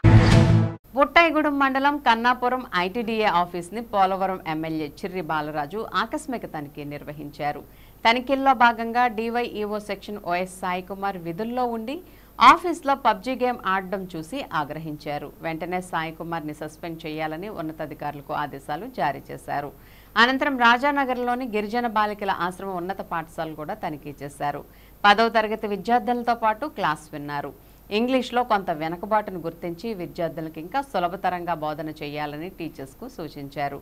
బుట్టాయిగూడెం మండలం కన్నాపురం ఐటీడీఏ ఆఫీస్ని పోలవరం ఎమ్మెల్యే చిర్రి బాలరాజు ఆకస్మిక తనిఖీ నిర్వహించారు. తనిఖీల్లో భాగంగా డీవైఈఓ సెక్షన్ ఓఎస్ సాయి కుమార్ విధుల్లో ఉండి ఆఫీస్లో పబ్జీ గేమ్ ఆడడం చూసి ఆగ్రహించారు. వెంటనే సాయి కుమార్ని సస్పెండ్ చేయాలని ఉన్నతాధికారులకు ఆదేశాలు జారీ చేశారు. అనంతరం రాజానగర్లోని గిరిజన బాలికల ఆశ్రమం ఉన్నత పాఠశాల కూడా తనిఖీ చేశారు. 10వ తరగతి విద్యార్థులతో పాటు క్లాస్ విన్నారు. ఇంగ్లీష్లో కొంత వెనుకబాటును గుర్తించి విద్యార్థులకు ఇంకా సులభతరంగా బోధన చేయాలని టీచర్స్కు సూచించారు.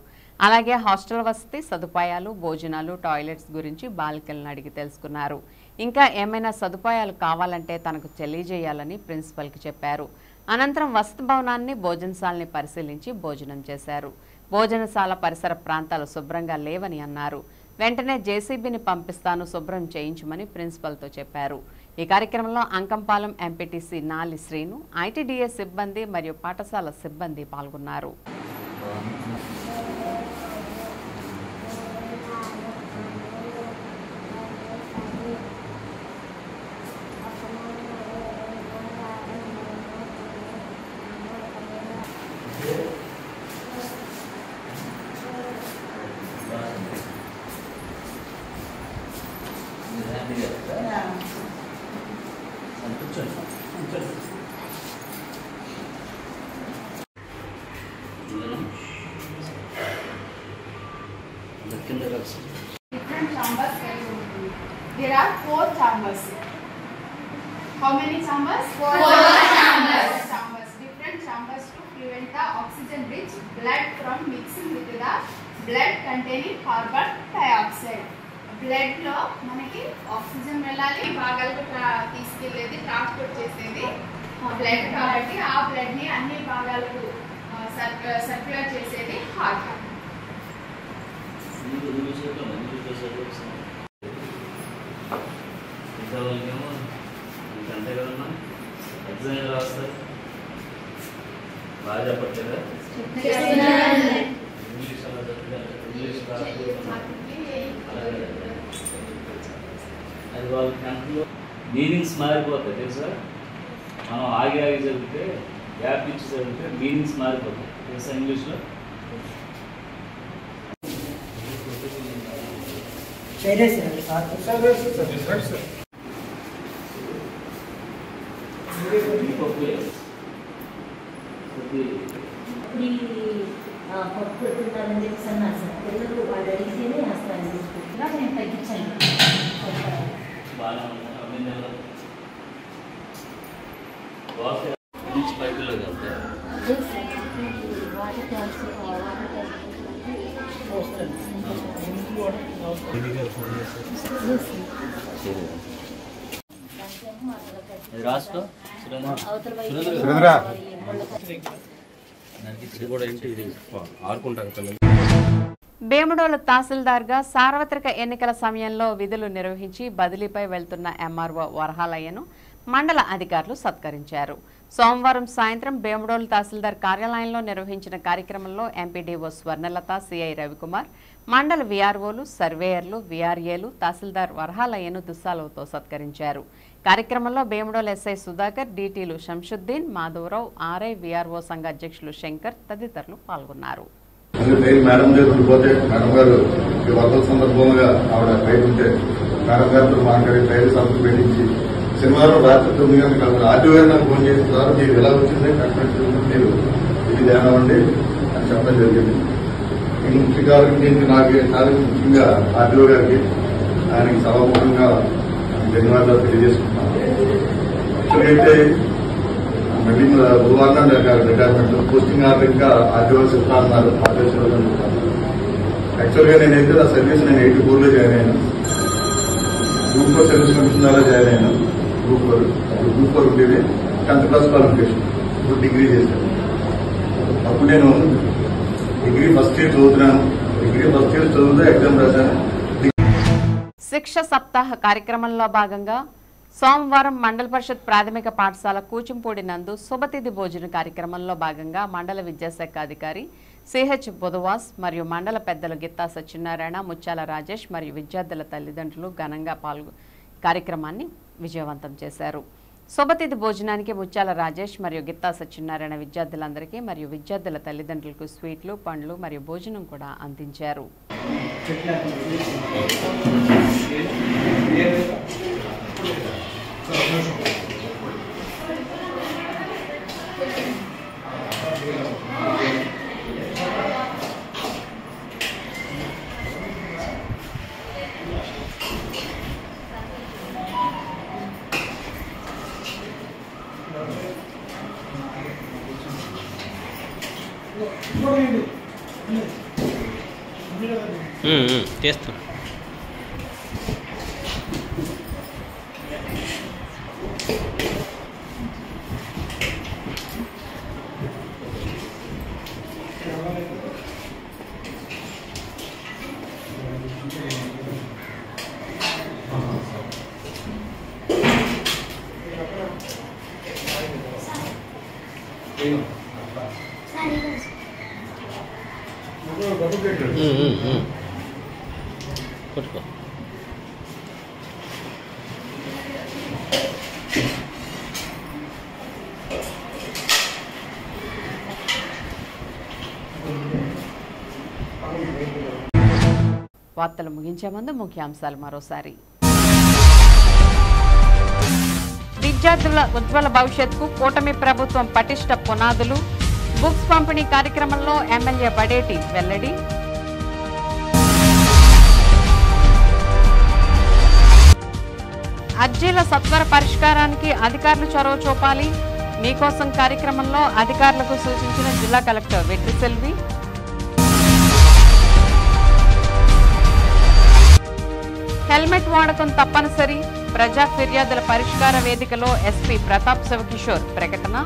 అలాగే హాస్టల్ వసతి సదుపాయాలు, భోజనాలు, టాయిలెట్స్ గురించి బాలికలను అడిగి తెలుసుకున్నారు. ఇంకా ఏమైనా సదుపాయాలు కావాలంటే తనకు తెలియజేయాలని ప్రిన్సిపల్కి చెప్పారు. అనంతరం వసతి భవనాన్ని, భోజనశాలని పరిశీలించి భోజనం చేశారు. భోజనశాల పరిసర ప్రాంతాలు శుభ్రంగా లేవని అన్నారు. వెంటనే జేసీబీని పంపిస్తాను, శుభ్రం చేయించమని ప్రిన్సిపల్తో చెప్పారు. ఈ కార్యక్రమంలో అంకంపాలెం ఎంపీటీసీ నాలి శ్రీను, ఐటీడీఏ సిబ్బంది మరియు పాఠశాల సిబ్బంది పాల్గొన్నారు. Different chambers. There are 4 chambers. How many chambers? 4 chambers. Different chambers to prevent the oxygen-rich blood from mixing with the blood containing carbon dioxide. Blood లో మనకి ఆక్సిజన్ వెళ్ళాలి, భాగాలకు తీసుకెళ్లేది, ట్రాన్స్పోర్ట్ చేసేది బ్లడ్ కాబట్టి ఆ బ్లడ్ ని అన్ని భాగాలకు సర్క్యులేట్ చేసేది హార్ట్. ఎగ్జామ్ రాస్తారు బాగా చెప్పట్లేదా ఇంగ్లీష్ అలా చెప్తారు ఇంగ్లీష్ అది వాళ్ళ టెన్త్లో మీనింగ్స్ మారిపోతాయి తెలుసా మనం ఆగి చదివితే గ్యాప్ ఇచ్చి చదివితే మీనింగ్స్ మారిపోతాయి తెలుసా ఇంగ్లీష్లో పప్పు తింటారని చెప్పి అన్నారు సార్ పిల్లలు వాళ్ళు అడిగితేనే వేస్తారని తీసుకుంటున్నా నేను తగ్గించాను రాసుకో భీమడోలు తహసీల్దార్గా సార్వత్రిక ఎన్నికల సమయంలో విధులు నిర్వహించి బదిలీపై వెళ్తున్న ఎంఆర్ఓ వరహాలయ్యను మండల అధికారులు సత్కరించారు. సోమవారం సాయంత్రం భీమడోలు తహసీల్దార్ కార్యాలయంలో నిర్వహించిన కార్యక్రమంలో ఎంపీడీఓ స్వర్ణలత, సిఐ రవికుమార్, మండల వీఆర్ఓలు, సర్వేయర్లు, వీఆర్ఏలు తహసీల్దార్ వరహాలయ్యను దుస్సాలతో సత్కరించారు. కార్యక్రమంలో భీమడోలు ఎస్ఐ సుధాకర్, డీటీలు శంషుద్దీన్, మాధవరావు, ఆర్ఐ వీఆర్ఓ సంఘ అధ్యక్షులు శంకర్ తదితరులు పాల్గొన్నారు. మేడం దగ్గరికి పోతే మేడం గారు ఈ వరదల సందర్భంగా ఆవిడ బయట ఉంటే మేడం గారితో మాట్లాడి ట్రైల్ సంస్థ పెట్టించి శనివారం రాత్రి 9 గంటలకు ఆర్టీఓ గారు నాకు ఫోన్ చేస్తున్నారు మీరు ఎలా వచ్చింది కట్టినట్టు మీరు ఇది ధ్యానమండి అని చెప్పడం జరిగింది. ఈ ముఖ్యంగా నాకు చాలా ముఖ్యంగా ఆర్టీఓ గారికి ఆయనకి సభాముఖంగా ధన్యవాదాలు తెలియజేసుకుంటున్నాను. అయితే మళ్ళీ బుధవారం రిటైర్మెంట్ పోస్టింగ్ ఆర్డర్ ఇంకా ఆర్టీఓ చెప్తా అన్నారు. యాక్చువల్గా నేనైతే ఆ సర్వీస్ నేను 84లో జాయిన్ అయ్యాను. గ్రూప్ 4 సర్వీస్ కమిషన్ ద్వారా జాయిన్ అయ్యాను. గ్రూప్ 4 ఉండేది 10th క్లాస్ క్వాలిఫికేషన్. ఇప్పుడు డిగ్రీ చేశాను. అప్పుడు నేను డిగ్రీ ఫస్ట్ ఇయర్ చదువుతున్నాను. డిగ్రీ ఫస్ట్ ఇయర్ చదువుతూ ఎగ్జామ్ రాశాను. శిక్ష సప్తాహ కార్యక్రమంలో భాగంగా సోమవారం మండల పరిషత్ ప్రాథమిక పాఠశాల కూచింపూడి నందు శుభతిథి భోజన కార్యక్రమంలో భాగంగా మండల విద్యాశాఖ అధికారి సిహెచ్ బుధవాస్ మరియు మండల పెద్దలు గిత్తా సత్యనారాయణ, ముత్యాల రాజేష్ మరియు విద్యార్థుల తల్లిదండ్రులు ఘనంగా కార్యక్రమాన్ని విజయవంతం చేశారు. శుభతిథి భోజనానికి ముత్యాల రాజేష్ మరియు గిత్తా సత్యనారాయణ విద్యార్థులందరికీ మరియు విద్యార్థుల తల్లిదండ్రులకు స్వీట్లు, పండ్లు మరియు భోజనం కూడా అందించారు. చేస్తాం. కొట్టుకో. వార్తలు ముగించే ముందు ముఖ్యాంశాలు మరోసారి. విద్యార్థుల ఉజ్వల భవిష్యత్తుకు కూటమి ప్రభుత్వం పటిష్ట పునాదులు. బుక్స్ పంపిణీ కార్యక్రమంలో ఎమ్మెల్యే బడేటి వెల్లడి. అర్జీల సత్వర పరిష్కారానికి అధికారులు చొరవ చూపాలి. మీకోసం కార్యక్రమంలో అధికారులకు సూచించిన జిల్లా కలెక్టర్ వెట్రిసెల్వి. హెల్మెట్ వాడకం తప్పనిసరి. ప్రజా ఫిర్యాదుల పరిష్కార వేదికలో ఎస్పీ ప్రతాప్ శివకిషోర్ ప్రకటన.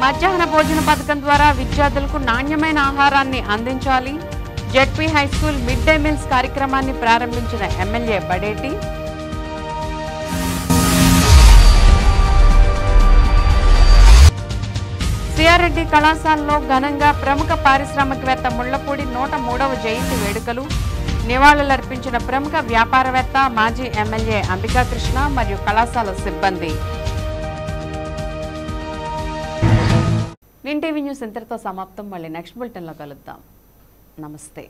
మధ్యాహ్న భోజన పథకం ద్వారా విద్యార్థులకు నాణ్యమైన ఆహారాన్ని అందించాలి. ZP high school mid day meals కార్యక్రమాన్ని ప్రారంభించిన ఎమ్మెల్యే బడేటి. సిఆర్రెడ్డి కళాశాలలో ఘనంగా ప్రముఖ పారిశ్రామికవేత్త ముళ్లపూడి 103వ జయంతి వేడుకలు. నివాళులర్పించిన ప్రముఖ వ్యాపారవేత్త మాజీ ఎమ్మెల్యే అంబికాకృష్ణ మరియు కళాశాల సిబ్బంది. నిన్ టీవీ న్యూస్ ఇంతటితో సమాప్తం. మళ్ళీ నెక్స్ట్ బులెటిన్లో కలుద్దాం. నమస్తే.